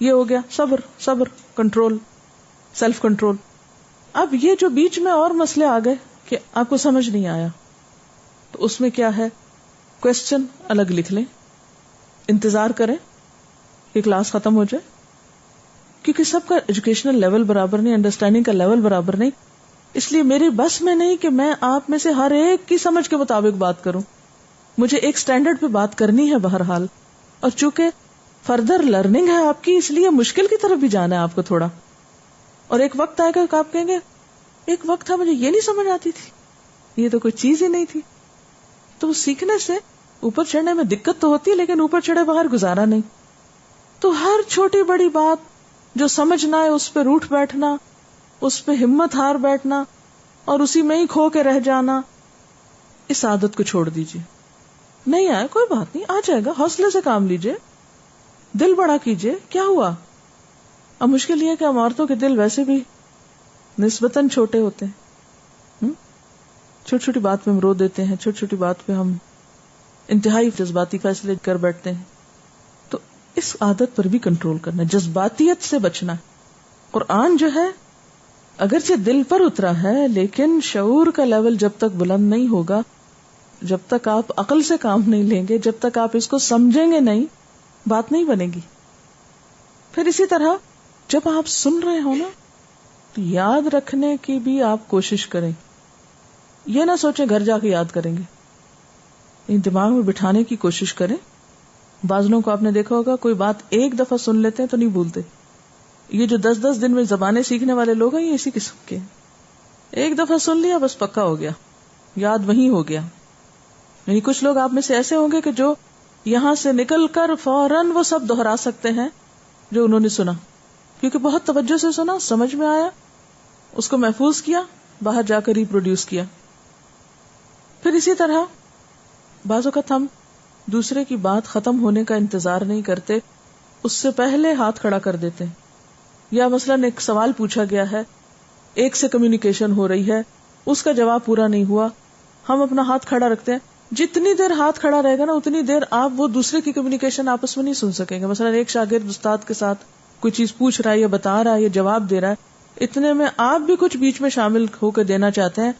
یہ ہو گیا، صبر صبر، کنٹرول، سیلف کنٹرول. اب یہ جو بیچ میں اور مسئلے آ گئے کہ آپ کو سمجھ نہیں آیا، تو اس میں کیا ہے؟ کوسچن الگ لکھ لیں، انتظار کریں کہ کلاس ختم ہو جائے، کیونکہ سب کا ایجوکیشنل لیول برابر نہیں، انڈرسٹینڈنگ کا لیول برابر نہیں. اس لیے میری بس میں نہیں کہ میں آپ میں سے ہر ایک کی سمجھ کے مطابق بات کروں. مجھے ایک سٹینڈرڈ پہ بات کرنی ہے بہرحال، اور چونکہ فردر لرننگ ہے آپ کی، اس لیے مشکل کی طرف بھی جانا ہے آپ کو تھوڑا. اور ایک وقت آئے گا کہ آپ کہیں گے ایک وقت تھا مجھے یہ نہیں سمجھ آتی تھی، یہ تو کوئی چیز ہی نہیں تھی. تو وہ سیکھنے سے اوپر چڑھنے میں دقت تو ہوتی ہے، لیکن اوپر چڑھے بغیر گزارا نہیں. تو ہر چھوٹی بڑی بات جو سمجھ نہ آئے اس پہ روٹھ بیٹھنا، اس پہ ہمت ہار بیٹھنا اور اسی میں ہی کھو کے رہ جانا، اس عادت کو چھوڑ دیجیے. نہیں آئے کوئی بات نہیں، آ جائے گا، حوصلے سے کام لیجیے، دل بڑا کیجیے. کیا ہوا؟ اب مشکل یہ ہے کہ ہم عورتوں کے دل ویسے بھی نسبتاً چھوٹے ہوتے ہیں. چھوٹی چھوٹی بات پہ ہم رو دیتے ہیں، چھوٹی چھوٹی بات پہ ہم انتہائی جذباتی فیصلے کر بیٹھتے ہیں. تو اس عادت پر بھی کنٹرول کرنا، جذباتیت سے بچنا. قرآن جو ہے اگرچہ دل پر اترا ہے، لیکن شعور کا لیول جب تک بلند نہیں ہوگا، جب تک آپ عقل سے کام نہیں لیں گے، جب تک آپ اس کو سمجھیں گے نہیں، بات نہیں بنے گی. پھر اسی طرح جب آپ سن رہے ہو نا تو یاد رکھنے کی بھی آپ کوشش کریں. یہ نہ سوچیں گھر جا کے یاد کریں گے، دماغ میں بٹھانے کی کوشش کریں. بعض لوگوں کو آپ نے دیکھا ہوگا کوئی بات ایک دفعہ سن لیتے ہیں تو نہیں بھولتے. یہ جو 10 دن میں زبانیں سیکھنے والے لوگ ہیں یہ اسی قسم کے. ایک دفعہ سن لیا بس پکا ہو گیا، یاد وہیں ہو گیا. یعنی کچھ لوگ آپ میں سے ایسے ہوں گے کہ جو یہاں سے نکل کر فوراً وہ سب دہرا سکتے ہیں جو انہوں نے سنا، کیونکہ بہت توجہ سے سنا، سمجھ میں آیا، اس کو محفوظ کیا، باہر جا کر ریپروڈیوس کیا. پھر اسی طرح بعض اوقات ہم دوسرے کی بات ختم ہونے کا انتظار نہیں کرتے، اس سے پہلے ہاتھ کھڑا کر دیتے ہیں. یا مثلاً ایک سوال پوچھا گیا ہے، ایک سے کمیونیکیشن ہو رہی ہے، اس کا جواب پورا نہیں ہوا، ہم اپنا ہاتھ کھڑا رکھتے ہیں. جتنی دیر ہاتھ کھڑا رہے گا نا اتنی دیر آپ وہ دوسرے کی کمیونیکیشن آپس میں نہیں سن سکیں گے. مثلاً ایک شاگرد استاد کے ساتھ کوئی چیز پوچھ رہا ہے یا بتا رہا ہے یا جواب دے رہا ہے، اتنے میں آپ بھی کچھ بیچ میں شامل ہو کے دینا چاہتے ہیں،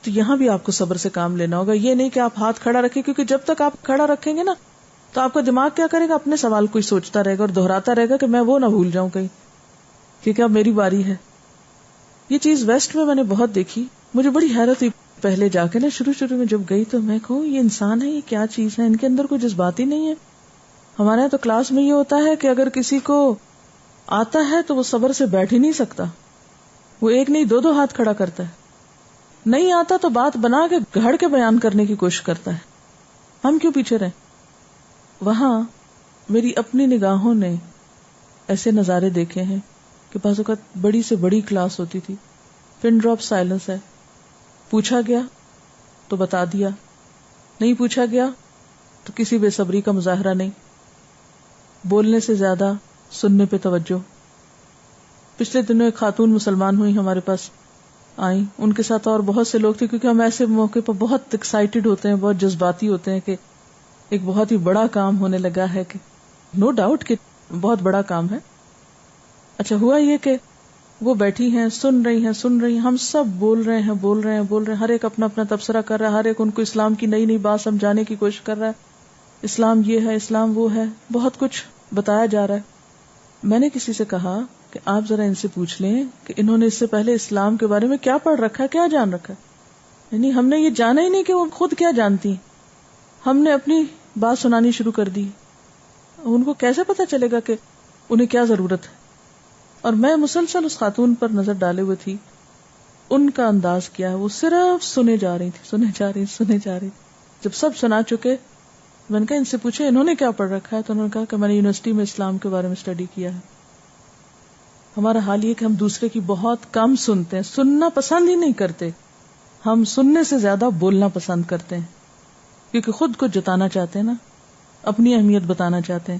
تو یہاں بھی آپ کو صبر سے کام لینا ہوگا. یہ نہیں کہ آپ ہاتھ کھڑا رکھیں، کیونکہ جب تک آپ کھڑا رکھیں گے نا تو آپ کا دماغ کیا کرے گا، اپنے سوال کو ہی سوچتا رہے گا اور دہراتا رہے گا کہ میں وہ نہ بھول جاؤں کہیں، کیونکہ اب میری باری ہے. یہ چیز ویسٹ میں نے بہت دیکھی، مجھے بڑی حیرت ہوئی پہلے جا کے نا، شروع میں جب گئی تو میں کہوں یہ انسان ہے، یہ کیا چیز ہے، ان کے اندر کوئی جذبات ہی نہیں ہے. ہمارے یہاں تو کلاس میں یہ ہوتا ہے کہ اگر کسی کو آتا ہے تو وہ صبر سے بیٹھ ہی نہیں سکتا، وہ ایک نہیں دو ہاتھ کھڑا کرتا ہے. نہیں آتا تو بات بنا کے گھڑ کے بیان کرنے کی کوشش کرتا ہے. ہم کیوں پیچھے رہیں؟ وہاں میری اپنی نگاہوں نے ایسے نظارے دیکھے ہیں کہ بعض اوقات بڑی سے بڑی کلاس ہوتی تھی، پن ڈراپ سائلنس ہے، پوچھا گیا تو بتا دیا، نہیں پوچھا گیا تو کسی بے صبری کا مظاہرہ نہیں، بولنے سے زیادہ سننے پہ توجہ. پچھلے دنوں ایک خاتون مسلمان ہوئی ہمارے پاس آئیں، ان کے ساتھ اور بہت سے لوگ تھے، کیونکہ ہم ایسے موقع پر بہت ایکسائٹیڈ ہوتے ہیں، بہت جذباتی ہوتے ہیں کہ ایک بہت ہی بڑا کام ہونے لگا ہے، کہ نو ڈاؤٹ کہ بہت بڑا کام ہے. اچھا ہوا یہ کہ وہ بیٹھی ہیں، سن رہی ہیں، ہم سب بول رہے ہیں، ہر ایک اپنا اپنا تبصرہ کر رہا ہے، ہر ایک ان کو اسلام کی نئی بات سمجھانے کی کوشش کر رہا ہے، اسلام یہ ہے، اسلام وہ ہے، بہت کچھ بتایا جا رہا ہے. میں نے کسی سے کہا کہ آپ ذرا ان سے پوچھ لیں کہ انہوں نے اس سے پہلے اسلام کے بارے میں کیا پڑھ رکھا ہے، کیا جان رکھا ہے. یعنی ہم نے یہ جانا ہی نہیں کہ وہ خود کیا جانتی ہیں. ہم نے اپنی بات سنانی شروع کر دی. ان کو کیسے پتا چلے گا کہ انہیں کیا ضرورت ہے؟ اور میں مسلسل اس خاتون پر نظر ڈالے ہوئے تھی. ان کا انداز کیا ہے، وہ صرف سنے جا رہی تھی. جب سب سنا چکے میں نے کہا ان سے پوچھے انہوں نے کیا پڑھ رکھا ہے، تو انہوں نے کہا کہ میں نے یونیورسٹی میں اسلام کے بارے میں اسٹڈی کیا ہے. ہمارا حال یہ کہ ہم دوسرے کی بہت کم سنتے ہیں، سننا پسند ہی نہیں کرتے. ہم سننے سے زیادہ بولنا پسند کرتے ہیں، کیونکہ خود کو جتانا چاہتے ہیں نا، اپنی اہمیت بتانا چاہتے ہیں،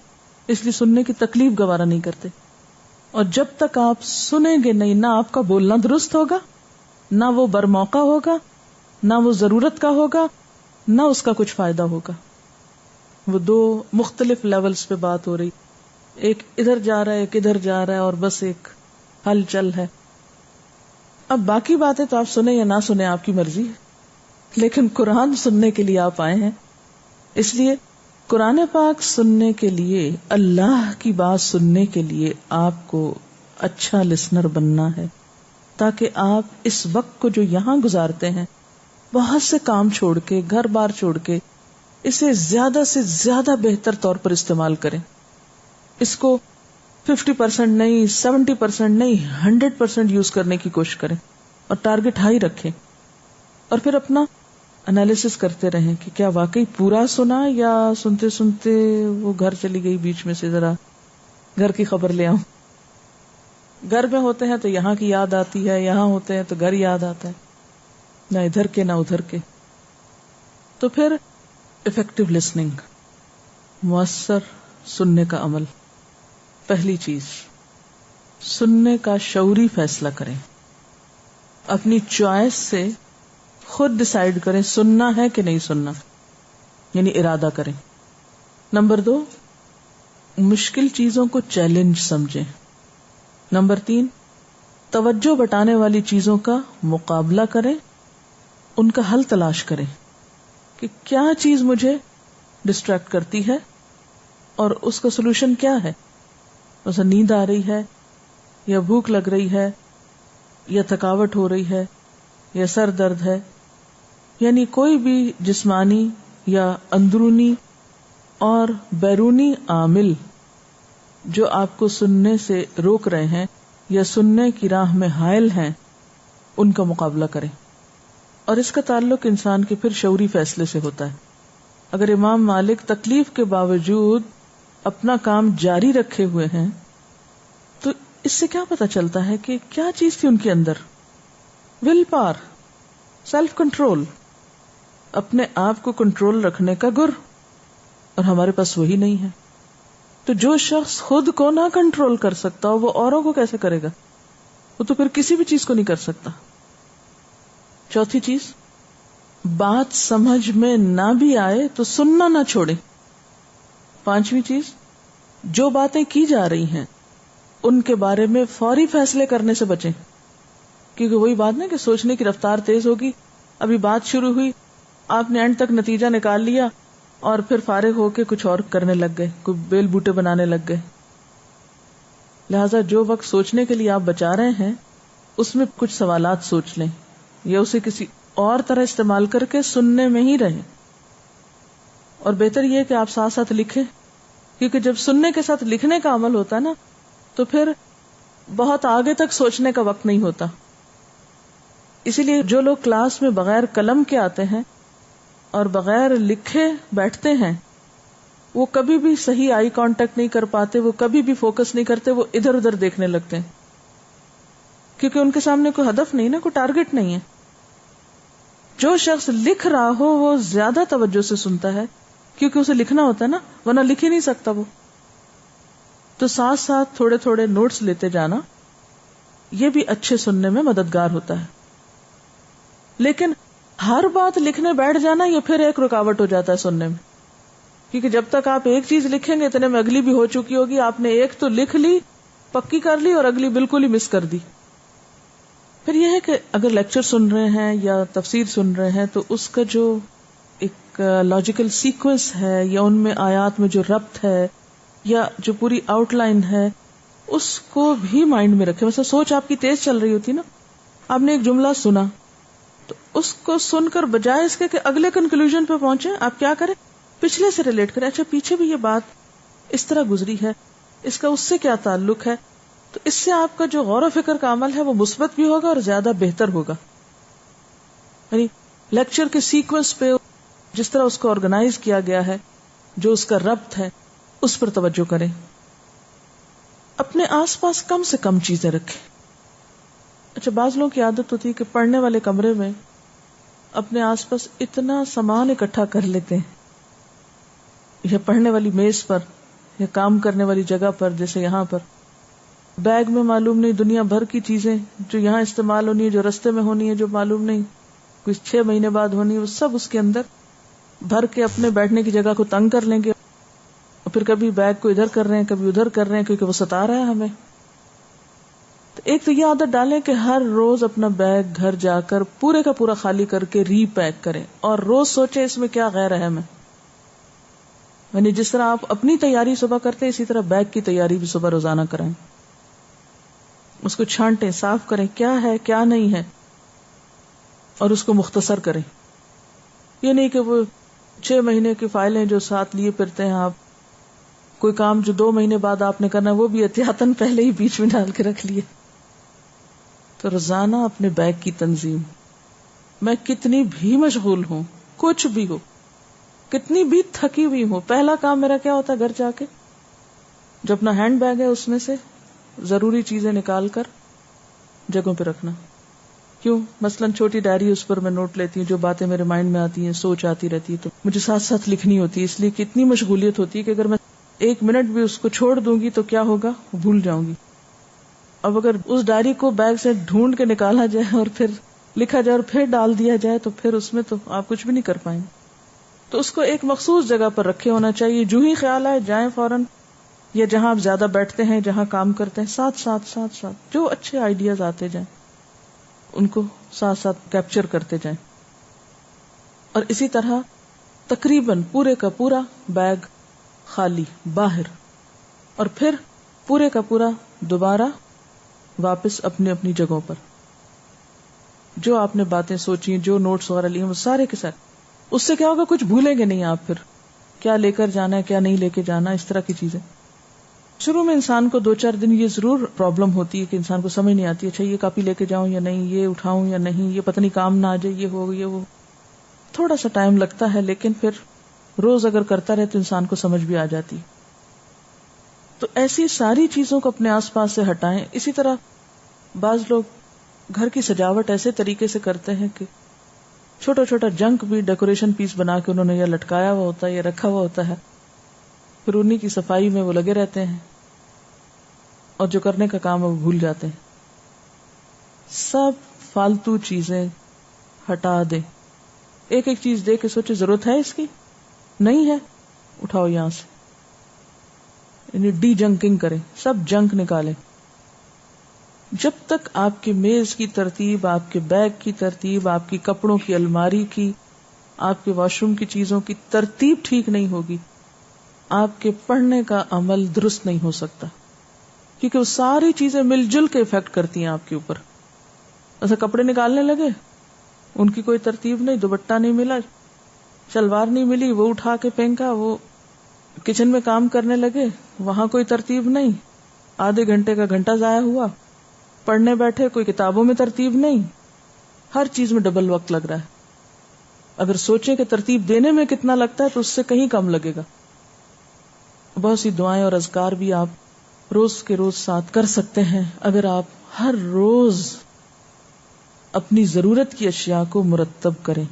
اس لیے سننے کی تکلیف گوارا نہیں کرتے. اور جب تک آپ سنیں گے نہیں، نہ آپ کا بولنا درست ہوگا، نہ وہ برموقع ہوگا، نہ وہ ضرورت کا ہوگا، نہ اس کا کچھ فائدہ ہوگا. وہ دو مختلف لیولز پہ بات ہو رہی، ایک ادھر جا رہا ہے، ایک ادھر جا رہا ہے، اور بس ایک ہل چل ہے. اب باقی باتیں تو آپ سنیں یا نہ سنیں آپ کی مرضی ہے، لیکن قرآن سننے کے لیے آپ آئے ہیں. اس لیے قرآن پاک سننے کے لیے، اللہ کی بات سننے کے لیے آپ کو اچھا لسنر بننا ہے، تاکہ آپ اس وقت کو جو یہاں گزارتے ہیں بہت سے کام چھوڑ کے، گھر بار چھوڑ کے، اسے زیادہ سے زیادہ بہتر طور پر استعمال کریں. اس کو 50% نہیں، 70% نہیں، 100% یوز کرنے کی کوشش کریں، اور ٹارگٹ ہائی رکھیں. اور پھر اپنا انالیسس کرتے رہیں کہ کیا واقعی پورا سنا یا سنتے سنتے وہ گھر چلی گئی بیچ میں سے، ذرا گھر کی خبر لے آؤں. گھر میں ہوتے ہیں تو یہاں کی یاد آتی ہے، یہاں ہوتے ہیں تو گھر یاد آتا ہے، نہ ادھر کے نہ ادھر کے. تو پھر افیکٹو لسننگ، مؤثر سننے کا عمل. پہلی چیز، سننے کا شعوری فیصلہ کریں، اپنی چوائس سے خود ڈیسائیڈ کریں سننا ہے کہ نہیں سننا، یعنی ارادہ کریں. نمبر 2، مشکل چیزوں کو چیلنج سمجھیں. نمبر 3، توجہ بٹانے والی چیزوں کا مقابلہ کریں، ان کا حل تلاش کریں کہ کیا چیز مجھے ڈسٹریکٹ کرتی ہے اور اس کا سولوشن کیا ہے. مثلا نیند آ رہی ہے، یا بھوک لگ رہی ہے، یا تھکاوٹ ہو رہی ہے، یا سر درد ہے، یعنی کوئی بھی جسمانی یا اندرونی اور بیرونی عامل جو آپ کو سننے سے روک رہے ہیں یا سننے کی راہ میں حائل ہیں، ان کا مقابلہ کریں. اور اس کا تعلق انسان کے پھر شعوری فیصلے سے ہوتا ہے. اگر امام مالک تکلیف کے باوجود اپنا کام جاری رکھے ہوئے ہیں تو اس سے کیا پتا چلتا ہے کہ کیا چیز تھی ان کے اندر؟ ول پاور، سیلف کنٹرول، اپنے آپ کو کنٹرول رکھنے کا گر. اور ہمارے پاس وہی نہیں ہے. تو جو شخص خود کو نہ کنٹرول کر سکتا وہ اوروں کو کیسے کرے گا؟ وہ تو پھر کسی بھی چیز کو نہیں کر سکتا. چوتھی چیز، بات سمجھ میں نہ بھی آئے تو سننا نہ چھوڑیں. پانچویں چیز، جو باتیں کی جا رہی ہیں ان کے بارے میں فوری فیصلے کرنے سے بچیں، کیونکہ وہی بات نا کہ سوچنے کی رفتار تیز ہوگی. ابھی بات شروع ہوئی، آپ نے اینڈ تک نتیجہ نکال لیا اور پھر فارغ ہو کے کچھ اور کرنے لگ گئے، کوئی بیل بوٹے بنانے لگ گئے. لہذا جو وقت سوچنے کے لیے آپ بچا رہے ہیں اس میں کچھ سوالات سوچ لیں یا اسے کسی اور طرح استعمال کر کے سننے میں ہی رہیں. اور بہتر یہ کہ آپ ساتھ ساتھ لکھیں، کیونکہ جب سننے کے ساتھ لکھنے کا عمل ہوتا ہے نا تو پھر بہت آگے تک سوچنے کا وقت نہیں ہوتا. اسی لیے جو لوگ کلاس میں بغیر قلم کے آتے ہیں اور بغیر لکھے بیٹھتے ہیں وہ کبھی بھی صحیح آئی کانٹیکٹ نہیں کر پاتے، وہ کبھی بھی فوکس نہیں کرتے، وہ ادھر ادھر دیکھنے لگتے ہیں، کیونکہ ان کے سامنے کوئی ہدف نہیں نا، کوئی ٹارگٹ نہیں ہے. جو شخص لکھ رہا ہو وہ زیادہ توجہ سے سنتا ہے کیونکہ اسے لکھنا ہوتا ہے نا، ورنہ لکھ ہی نہیں سکتا وہ. تو ساتھ ساتھ تھوڑے تھوڑے نوٹس لیتے جانا یہ بھی اچھے سننے میں مددگار ہوتا ہے. لیکن ہر بات لکھنے بیٹھ جانا یہ پھر ایک رکاوٹ ہو جاتا ہے سننے میں، کیونکہ جب تک آپ ایک چیز لکھیں گے اتنے میں اگلی بھی ہو چکی ہوگی. آپ نے ایک تو لکھ لی، پکی کر لی، اور اگلی بالکل ہی مس کر دی. پھر یہ ہے کہ اگر لیکچر سن رہے ہیں یا تفسیر سن رہے ہیں تو اس کا جو ایک لاجیکل سیکوینس ہے یا ان میں آیات میں جو ربط ہے یا جو پوری آؤٹ لائن ہے اس کو بھی مائنڈ میں رکھے. مثلا سوچ آپ کی تیز چل رہی ہوتی نا، آپ نے ایک جملہ سنا تو اس کو سن کر بجائے اس کے کہ اگلے کنکلوژن پہ پہنچے، آپ کیا کریں؟ پچھلے سے ریلیٹ کریں. اچھا پیچھے بھی یہ بات اس طرح گزری ہے، اس کا اس سے کیا تعلق ہے؟ تو اس سے آپ کا جو غور و فکر کا عمل ہے وہ مثبت بھی ہوگا اور زیادہ بہتر ہوگا. یعنی لیکچر کے سیکوینس پہ جس طرح اس کو آرگنائز کیا گیا ہے، جو اس کا ربط ہے، اس پر توجہ کریں. اپنے آس پاس کم سے کم چیزیں رکھیں. اچھا بعض لوگوں کی عادت ہوتی ہے کہ پڑھنے والے کمرے میں اپنے آس پاس اتنا سامان اکٹھا کر لیتے ہیں، یا پڑھنے والی میز پر یا کام کرنے والی جگہ پر، جیسے یہاں پر بیگ میں معلوم نہیں دنیا بھر کی چیزیں جو یہاں استعمال ہونی ہے، جو رستے میں ہونی ہے، جو معلوم نہیں کچھ 6 مہینے بعد ہونی ہے، وہ سب اس کے اندر بھر کے اپنے بیٹھنے کی جگہ کو تنگ کر لیں گے، اور پھر کبھی بیگ کو ادھر کر رہے ہیں کبھی ادھر کر رہے ہیں کیونکہ وہ ستا رہا ہے ہمیں. تو ایک تو یہ عادت ڈالیں کہ ہر روز اپنا بیگ گھر جا کر پورے کا پورا خالی کر کے ری پیک کریں، اور روز سوچیں اس میں کیا غیر اہم ہے. یعنی جس طرح آپ اپنی تیاری صبح کرتے اسی طرح بیگ کی تیاری بھی صبح روزانہ کریں. اس کو چھانٹیں، صاف کریں کیا ہے کیا نہیں ہے، اور اس کو مختصر کریں. یہ نہیں کہ وہ 6 مہینے کی فائلیں جو ساتھ لیے پھرتے ہیں آپ، کوئی کام جو 2 مہینے بعد آپ نے کرنا وہ بھی احتیاطاً پہلے ہی بیچ میں ڈال کے رکھ لیے. تو روزانہ اپنے بیگ کی تنظیم. میں کتنی بھی مشغول ہوں کچھ بھی ہو، کتنی بھی تھکی ہوئی ہو، پہلا کام میرا کیا ہوتا ہے گھر جا کے جو اپنا ہینڈ بیگ ہے اس میں سے ضروری چیزیں نکال کر جگہوں پہ رکھنا. کیوں؟ مثلاً چھوٹی ڈائری، اس پر میں نوٹ لیتی ہوں جو باتیں میرے مائنڈ میں آتی ہیں، سوچ آتی رہتی ہے، تو مجھے ساتھ ساتھ لکھنی ہوتی ہے، اس لیے کہ اتنی مشغولیت ہوتی ہے کہ اگر میں 1 منٹ بھی اس کو چھوڑ دوں گی تو کیا ہوگا، بھول جاؤں گی. اب اگر اس ڈائری کو بیگ سے ڈھونڈ کے نکالا جائے اور پھر لکھا جائے اور پھر ڈال دیا جائے تو پھر اس میں تو آپ کچھ بھی نہیں کر پائیں. تو اس کو ایک مخصوص جگہ پر رکھے ہونا چاہیے، جو ہی خیال آئے جائیں فوراً، یا جہاں آپ زیادہ بیٹھتے ہیں، جہاں کام کرتے ہیں، ساتھ ساتھ جو اچھے آئیڈیاز آتے جائیں ان کو ساتھ ساتھ کیپچر کرتے جائیں. اور اسی طرح تقریباً پورے کا پورا بیگ خالی باہر، اور پھر پورے کا پورا دوبارہ واپس اپنی اپنی جگہوں پر. جو آپ نے باتیں سوچی، جو نوٹس وغیرہ لیے، وہ سارے کے ساتھ. اس سے کیا ہوگا، کچھ بھولیں گے نہیں آپ، پھر کیا لے کر جانا ہے، کیا نہیں لے کے جانا، اس طرح کی چیزیں. شروع میں انسان کو 2-4 دن یہ ضرور پرابلم ہوتی ہے کہ انسان کو سمجھ نہیں آتی، اچھا یہ کاپی لے کے جاؤں یا نہیں، یہ اٹھاؤں یا نہیں، یہ پتہ نہیں کام نہ آ جائے، یہ ہو. تھوڑا سا ٹائم لگتا ہے، لیکن پھر روز اگر کرتا رہے تو انسان کو سمجھ بھی آ جاتی. تو ایسی ساری چیزوں کو اپنے آس پاس سے ہٹائیں. اسی طرح بعض لوگ گھر کی سجاوٹ ایسے طریقے سے کرتے ہیں کہ چھوٹا چھوٹا جنک بھی ڈیکوریشن پیس بنا کے انہوں نے یا لٹکایا ہوا ہوتا ہے یا رکھا ہوا ہوتا ہے، پھر انہیں کی صفائی میں وہ لگے رہتے ہیں اور جو کرنے کا کام ہے وہ بھول جاتے ہیں. سب فالتو چیزیں ہٹا دیں. ایک ایک چیز دے کے سوچے ضرورت ہے اس کی، نہیں ہے، اٹھاؤ یہاں سے. یعنی ڈی جنکنگ کریں، سب جنک نکالیں. جب تک آپ کی میز کی ترتیب، آپ کے بیگ کی ترتیب، آپ کی کپڑوں کی الماری کی، آپ کے واش روم کی چیزوں کی ترتیب ٹھیک نہیں ہوگی، آپ کے پڑھنے کا عمل درست نہیں ہو سکتا. کیونکہ وہ ساری چیزیں مل جل کے افیکٹ کرتی ہیں آپ کے اوپر. ایسا کپڑے نکالنے لگے، ان کی کوئی ترتیب نہیں، دوپٹہ نہیں ملا، شلوار نہیں ملی، وہ اٹھا کے پھینکا. وہ کچن میں کام کرنے لگے، وہاں کوئی ترتیب نہیں، آدھے گھنٹے کا گھنٹہ ضائع ہوا. پڑھنے بیٹھے، کوئی کتابوں میں ترتیب نہیں، ہر چیز میں ڈبل وقت لگ رہا ہے. اگر سوچیں کہ ترتیب دینے میں کتنا لگتا ہے تو اس سے کہیں کم لگے گا. بہت سی دعائیں اور اذکار بھی آپ روز کے روز ساتھ کر سکتے ہیں اگر آپ ہر روز اپنی ضرورت کی اشیاء کو مرتب کریں.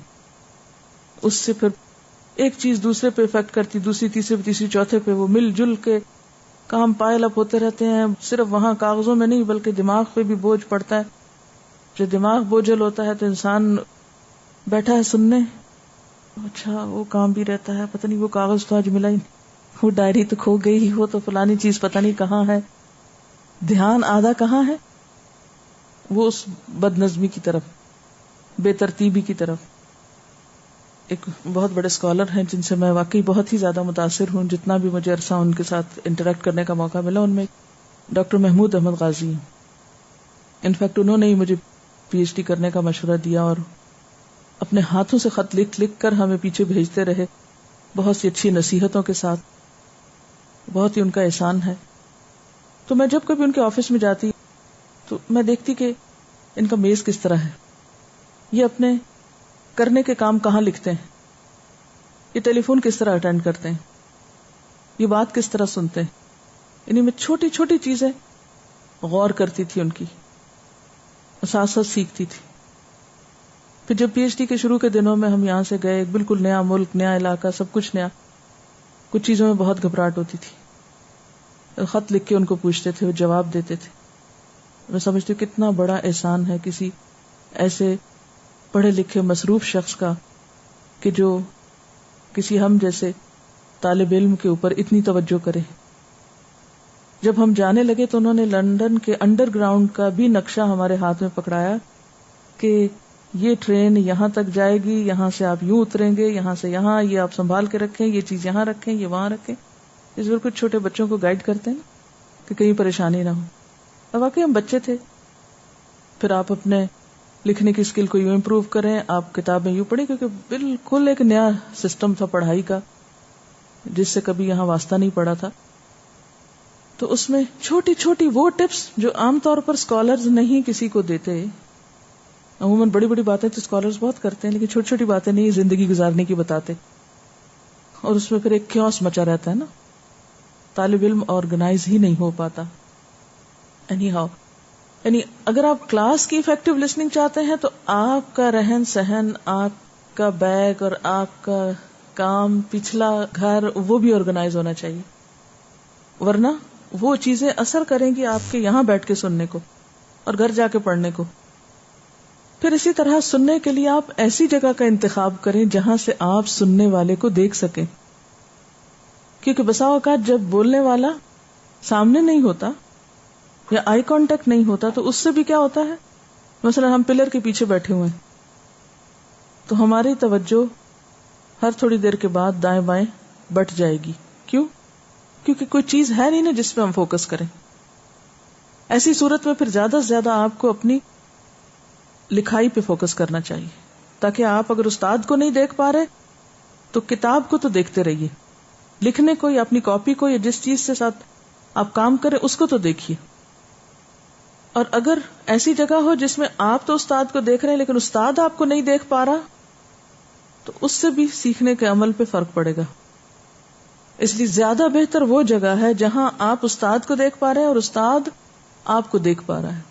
اس سے پھر ایک چیز دوسرے پہ افیکٹ کرتی، دوسری تیسری چوتھے پہ، وہ مل جل کے کام پائل اپ ہوتے رہتے ہیں. صرف وہاں کاغذوں میں نہیں بلکہ دماغ پہ بھی بوجھ پڑتا ہے. جو دماغ بوجھل ہوتا ہے تو انسان بیٹھا ہے سننے، اچھا وہ کام بھی رہتا ہے، پتہ نہیں وہ کاغذ تو آج ملا ہی نہیں، وہ ڈائری تو کھو گئی، وہ تو فلانی چیز پتہ نہیں کہاں ہے. دھیان آدھا کہاں ہے، وہ اس بد نظمی کی طرف، بے ترتیبی کی طرف. ایک بہت بڑے اسکالر ہیں جن سے میں واقعی بہت ہی زیادہ متاثر ہوں، جتنا بھی مجھے عرصہ ان کے ساتھ انٹریکٹ کرنے کا موقع ملا، ان میں ڈاکٹر محمود احمد غازی ہیں. انفیکٹ انہوں نے ہی مجھے پی ایچ ڈی کرنے کا مشورہ دیا اور اپنے ہاتھوں سے خط لکھ لکھ کر ہمیں پیچھے بھیجتے رہے، بہت سی اچھی نصیحتوں کے ساتھ. بہت ہی ان کا احسان ہے. تو میں جب کبھی ان کے آفس میں جاتی تو میں دیکھتی کہ ان کا میز کس طرح ہے، یہ اپنے کرنے کے کام کہاں لکھتے ہیں، یہ ٹیلی فون کس طرح اٹینڈ کرتے ہیں، یہ بات کس طرح سنتے ہیں. یعنی میں چھوٹی چھوٹی چیزیں غور کرتی تھی ان کی، ساتھ ساتھ سیکھتی تھی. پھر جب پی ایچ ڈی کے شروع کے دنوں میں ہم یہاں سے گئے، ایک بالکل نیا ملک، نیا علاقہ، سب کچھ نیا، کچھ چیزوں میں بہت گھبراہٹ ہوتی تھی. خط لکھ کے ان کو پوچھتے تھے، وہ جواب دیتے تھے. میں سمجھتی ہوں کتنا بڑا احسان ہے کسی ایسے پڑھے لکھے مصروف شخص کا کہ جو کسی ہم جیسے طالب علم کے اوپر اتنی توجہ کرے. جب ہم جانے لگے تو انہوں نے لندن کے انڈر گراؤنڈ کا بھی نقشہ ہمارے ہاتھ میں پکڑایا کہ یہ ٹرین یہاں تک جائے گی، یہاں سے آپ یوں اتریں گے، یہاں سے یہاں، یہ آپ سنبھال کے رکھیں، یہ چیز یہاں رکھیں، یہ وہاں رکھیں. اس پر کچھ چھوٹے بچوں کو گائیڈ کرتے ہیں کہ کہیں پریشانی نہ ہو. اور واقعی ہم بچے تھے. پھر آپ اپنے لکھنے کی اسکل کو یوں امپروو کریں، آپ کتابیں یوں پڑھیں، کیونکہ بالکل ایک نیا سسٹم تھا پڑھائی کا جس سے کبھی یہاں واسطہ نہیں پڑا تھا. تو اس میں چھوٹی چھوٹی وہ ٹپس جو عام طور پر اسکالرز نہیں کسی کو دیتے، عموماً بڑی بڑی باتیں تو اسکالرز بہت کرتے ہیں، لیکن چھوٹی چھوٹی باتیں نہیں زندگی گزارنے کی بتاتے، اور اس میں پھر ایک کیوس مچا رہتا ہے نا، طالب علم آرگنائز ہی نہیں ہو پاتا. اینی ہاؤ، یعنی اگر آپ کلاس کی افیکٹو لسننگ چاہتے ہیں تو آپ کا رہن سہن، آپ کا بیگ اور آپ کا کام، پچھلا گھر، وہ بھی آرگنائز ہونا چاہیے، ورنہ وہ چیزیں اثر کریں گی آپ کے یہاں بیٹھ کے سننے کو اور گھر جا کے پڑھنے کو. پھر اسی طرح سننے کے لیے آپ ایسی جگہ کا انتخاب کریں جہاں سے آپ سننے والے کو دیکھ سکیں، کیونکہ بسا اوقات جب بولنے والا سامنے نہیں ہوتا یا آئی کانٹیکٹ نہیں ہوتا تو اس سے بھی کیا ہوتا ہے، مثلا ہم پلر کے پیچھے بیٹھے ہوئے ہیں تو ہماری توجہ ہر تھوڑی دیر کے بعد دائیں بائیں بٹ جائے گی. کیوں؟ کیونکہ کوئی چیز ہے نہیں نا جس پہ ہم فوکس کریں. ایسی صورت میں پھر زیادہ سے زیادہ آپ کو اپنی لکھائی پہ فوکس کرنا چاہیے، تاکہ آپ اگر استاد کو نہیں دیکھ پا رہے تو کتاب کو تو دیکھتے رہیے، لکھنے کو یا اپنی کاپی کو یا جس چیز سے ساتھ آپ کام کریں اس کو تو دیکھیے. اور اگر ایسی جگہ ہو جس میں آپ تو استاد کو دیکھ رہے ہیں لیکن استاد آپ کو نہیں دیکھ پا رہا تو اس سے بھی سیکھنے کے عمل پہ فرق پڑے گا. اس لیے زیادہ بہتر وہ جگہ ہے جہاں آپ استاد کو دیکھ پا رہے ہیں اور استاد آپ کو دیکھ پا رہا ہے.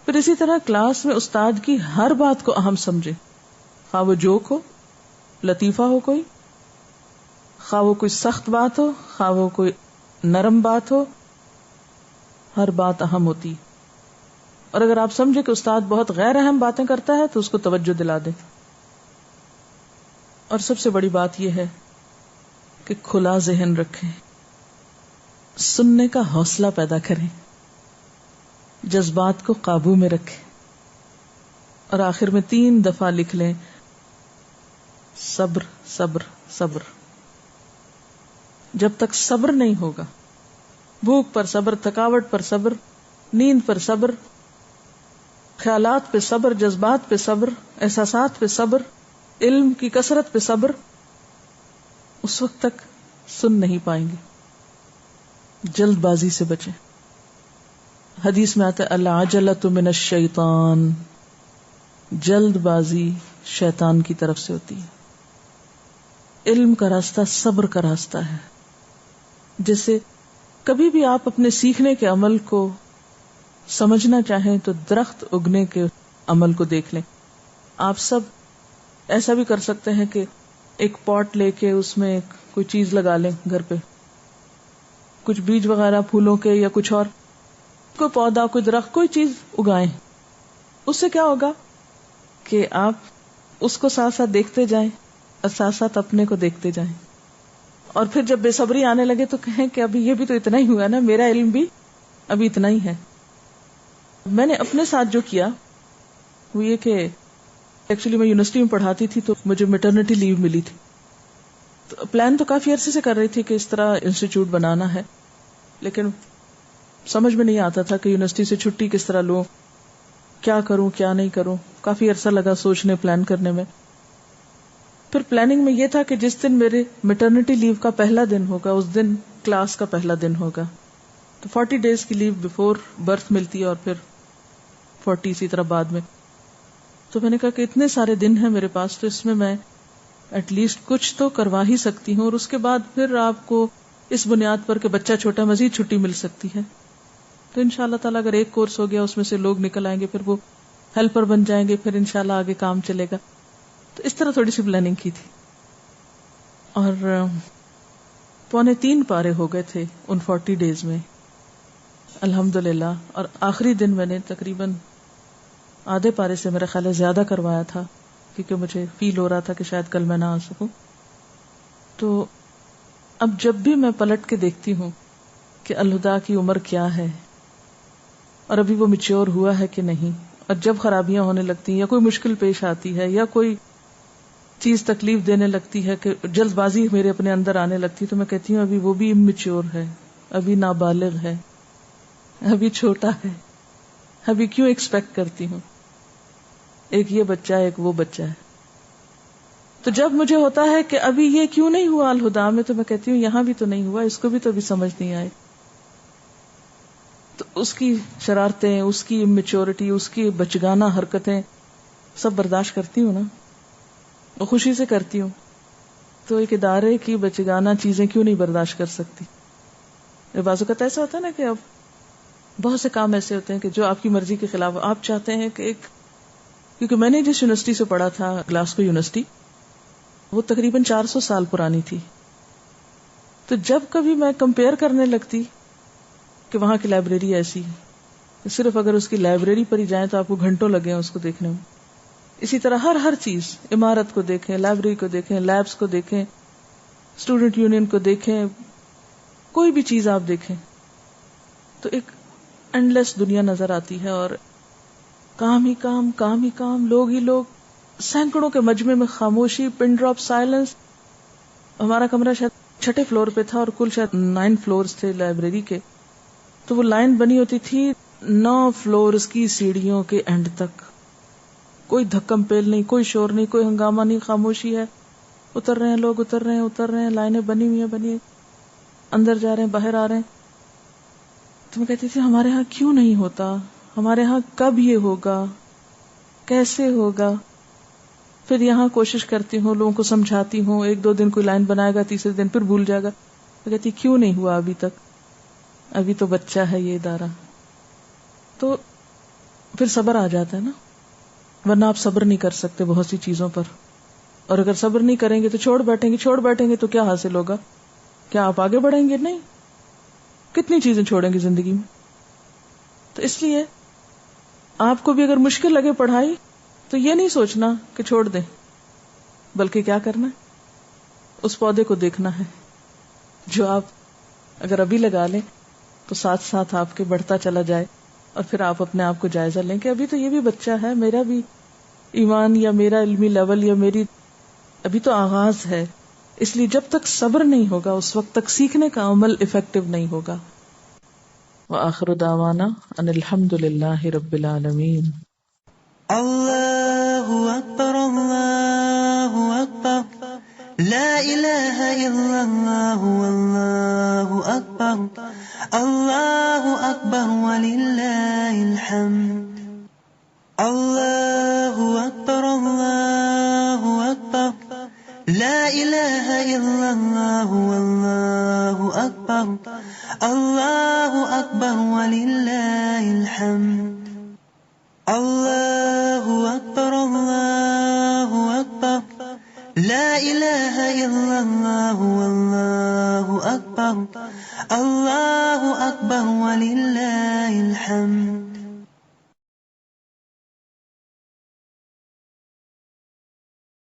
پھر اسی طرح کلاس میں استاد کی ہر بات کو اہم سمجھے، خواہ وہ جوک ہو، لطیفہ ہو، کوئی خواہ وہ کوئی سخت بات ہو، خواہ وہ کوئی نرم بات ہو، ہر بات اہم ہوتی. اور اگر آپ سمجھے کہ استاد بہت غیر اہم باتیں کرتا ہے تو اس کو توجہ دلا دیں. اور سب سے بڑی بات یہ ہے کہ کھلا ذہن رکھیں، سننے کا حوصلہ پیدا کریں، جذبات کو قابو میں رکھیں، اور آخر میں 3 دفعہ لکھ لیں صبر صبر صبر. جب تک صبر نہیں ہوگا، بھوک پر صبر، تھکاوٹ پر صبر، نیند پر صبر، خیالات پہ صبر، جذبات پہ صبر، احساسات پہ صبر، علم کی کثرت پہ صبر، اس وقت تک سن نہیں پائیں گے. جلد بازی سے بچیں. حدیث میں آتا ہے العجلۃ من الشیطان، جلد بازی شیطان کی طرف سے ہوتی ہے. علم کا راستہ صبر کا راستہ ہے. جیسے کبھی بھی آپ اپنے سیکھنے کے عمل کو سمجھنا چاہیں تو درخت اگنے کے عمل کو دیکھ لیں. آپ سب ایسا بھی کر سکتے ہیں کہ ایک پاٹ لے کے اس میں کوئی چیز لگا لیں، گھر پہ کچھ بیج وغیرہ پھولوں کے یا کچھ اور، کوئی پودا، کوئی درخت، کوئی چیز اگائیں. اس سے کیا ہوگا کہ آپ اس کو ساتھ ساتھ دیکھتے جائیں اور ساتھ ساتھ اپنے کو دیکھتے جائیں، اور پھر جب بے صبری آنے لگے تو کہیں کہ ابھی یہ بھی تو اتنا ہی ہوا نا، میرا علم بھی ابھی اتنا ہی ہے. میں نے اپنے ساتھ جو کیا وہ یہ کہ ایکچولی میں یونیورسٹی میں پڑھاتی تھی تو مجھے میٹرنٹی لیو ملی تھی. تو پلان تو کافی عرصے سے کر رہی تھی کہ اس طرح انسٹیٹیوٹ بنانا ہے، لیکن سمجھ میں نہیں آتا تھا کہ یونیورسٹی سے چھٹی کس طرح لوں، کیا کروں کیا نہیں کروں. کافی عرصہ لگا سوچنے، پلان کرنے میں. پھر پلاننگ میں یہ تھا کہ جس دن میرے میٹرنٹی لیو کا پہلا دن ہوگا اس دن کلاس کا پہلا دن ہوگا. تو 40 days کی لیو بیفور برتھ ملتی ہے اور پھر 40 اسی طرح بعد میں. تو میں نے کہا کہ اتنے سارے دن ہیں میرے پاس تو اس میں میں ایٹ لیسٹ کچھ تو کروا ہی سکتی ہوں، اور اس کے بعد پھر آپ کو اس بنیاد پر کہ بچہ چھوٹا مزید چھٹی مل سکتی ہے. تو انشاءاللہ تعالیٰ اگر ایک کورس ہو گیا اس میں سے لوگ نکل آئیں گے، پھر وہ ہیلپر بن جائیں گے، پھر انشاءاللہ آگے کام چلے گا. تو اس طرح تھوڑی سی پلاننگ کی تھی. اور 2.25 پارے ہو گئے تھے ان 40 days میں الحمدللہ. اور آخری دن میں نے تقریباً آدھے پارے سے میرا خیال ہے زیادہ کروایا تھا، کیونکہ مجھے فیل ہو رہا تھا کہ شاید کل میں نہ آ سکوں. تو اب جب بھی میں پلٹ کے دیکھتی ہوں کہ الہدا کی عمر کیا ہے اور ابھی وہ میچور ہوا ہے کہ نہیں، اور جب خرابیاں ہونے لگتی ہیں یا کوئی مشکل پیش آتی ہے یا کوئی چیز تکلیف دینے لگتی ہے کہ جلد بازی میرے اپنے اندر آنے لگتی ہے، تو میں کہتی ہوں ابھی وہ بھی اممیچور ہے، ابھی نابالغ ہے، ابھی چھوٹا ہے، ابھی کیوں ایکسپیکٹ کرتی ہوں. ایک یہ بچہ ہے، ایک وہ بچہ ہے. تو جب مجھے ہوتا ہے کہ ابھی یہ کیوں نہیں ہوا الہدا میں، تو میں کہتی ہوں یہاں بھی تو نہیں ہوا، اس کو بھی تو ابھی سمجھ نہیں آئی. تو اس کی شرارتیں، اس کی میچورٹی، اس کی بچگانہ حرکتیں سب برداشت کرتی ہوں نا، اور خوشی سے کرتی ہوں، تو ایک ادارے کی بچگانہ چیزیں کیوں نہیں برداشت کر سکتی؟ بعض اوقات ایسا ہوتا ہے نا کہ اب بہت سے کام ایسے ہوتے ہیں کہ جو آپ کی مرضی کے خلاف، آپ چاہتے ہیں کہ کیونکہ میں نے جس یونیورسٹی سے پڑھا تھا، گلاسکو یونیورسٹی، وہ تقریباً 400 سال پرانی تھی. تو جب کبھی میں کمپیئر کرنے لگتی کہ وہاں کی لائبریری ایسی ہے، صرف اگر اس کی لائبریری پر ہی جائیں تو آپ کو گھنٹوں لگے ہیں اس کو دیکھنے میں. اسی طرح ہر چیز، عمارت کو دیکھیں، لائبریری کو دیکھیں، لیبس کو دیکھیں، اسٹوڈنٹ یونین کو دیکھیں، کوئی بھی چیز آپ دیکھیں تو ایک اینڈلیس دنیا نظر آتی ہے، اور کام ہی کام، کام ہی کام، لوگ ہی لوگ، سینکڑوں کے مجمع میں خاموشی، پن ڈراپ سائلنس. ہمارا کمرہ شاید 6 فلور پہ تھا اور کل شاید 9 فلورز تھے لائبریری کے، تو وہ لائن بنی ہوتی تھی 9 فلورز کی سیڑھیوں کے اینڈ تک. کوئی دھکم پیل نہیں، کوئی شور نہیں، کوئی ہنگامہ نہیں، خاموشی ہے. اتر رہے ہیں لوگ، اتر رہے ہیں، لائنیں بنی ہوئی ہیں، اندر جا رہے ہیں، باہر آ رہے ہیں. تو میں کہتی تھی ہمارے ہاں کیوں نہیں ہوتا، ہمارے ہاں کب یہ ہوگا، کیسے ہوگا. پھر یہاں کوشش کرتی ہوں، لوگوں کو سمجھاتی ہوں، 1-2 دن کوئی لائن بنائے گا، تیسرے دن پھر بھول جائے گا. میں کہتی کیوں نہیں ہوا ابھی تک، ابھی تو بچہ ہے یہ ادارہ. تو پھر صبر آ جاتا ہے نا، ورنہ آپ صبر نہیں کر سکتے بہت سی چیزوں پر. اور اگر صبر نہیں کریں گے تو چھوڑ بیٹھیں گے تو کیا حاصل ہوگا؟ کیا آپ آگے بڑھیں گے؟ نہیں. کتنی چیزیں چھوڑیں گے زندگی میں. تو اس لیے آپ کو بھی اگر مشکل لگے پڑھائی تو یہ نہیں سوچنا کہ چھوڑ دیں، بلکہ کیا کرنا ہے، اس پودے کو دیکھنا ہے جو آپ اگر ابھی لگا لیں تو ساتھ ساتھ آپ کے بڑھتا چلا جائے. اور پھر آپ اپنے آپ کو جائزہ لیں کہ ابھی تو یہ بھی بچہ ہے، میرا بھی ایمان یا میرا علمی لیول یا میری ابھی تو آغاز ہے. اس لیے جب تک صبر نہیں ہوگا اس وقت تک سیکھنے کا عمل افیکٹو نہیں ہوگا. وآخر دعوانا ان الحمد للہ رب العالمین. اللہ اکبر، اللہ اکبر، لا الہ الا اللہ، واللہ اکبر، اللہ اکبر وللہ الحمد. اللہ اکبر، اللہ اکبر، لا الہ الا اللہ، واللہ اکبر، اللہ اکبر وللہ الحمد. اللہ اکبر، اللہ اکبر، لا الہ الا اللہ، واللہ اکبر، اللہ اکبر وللہ الحمد.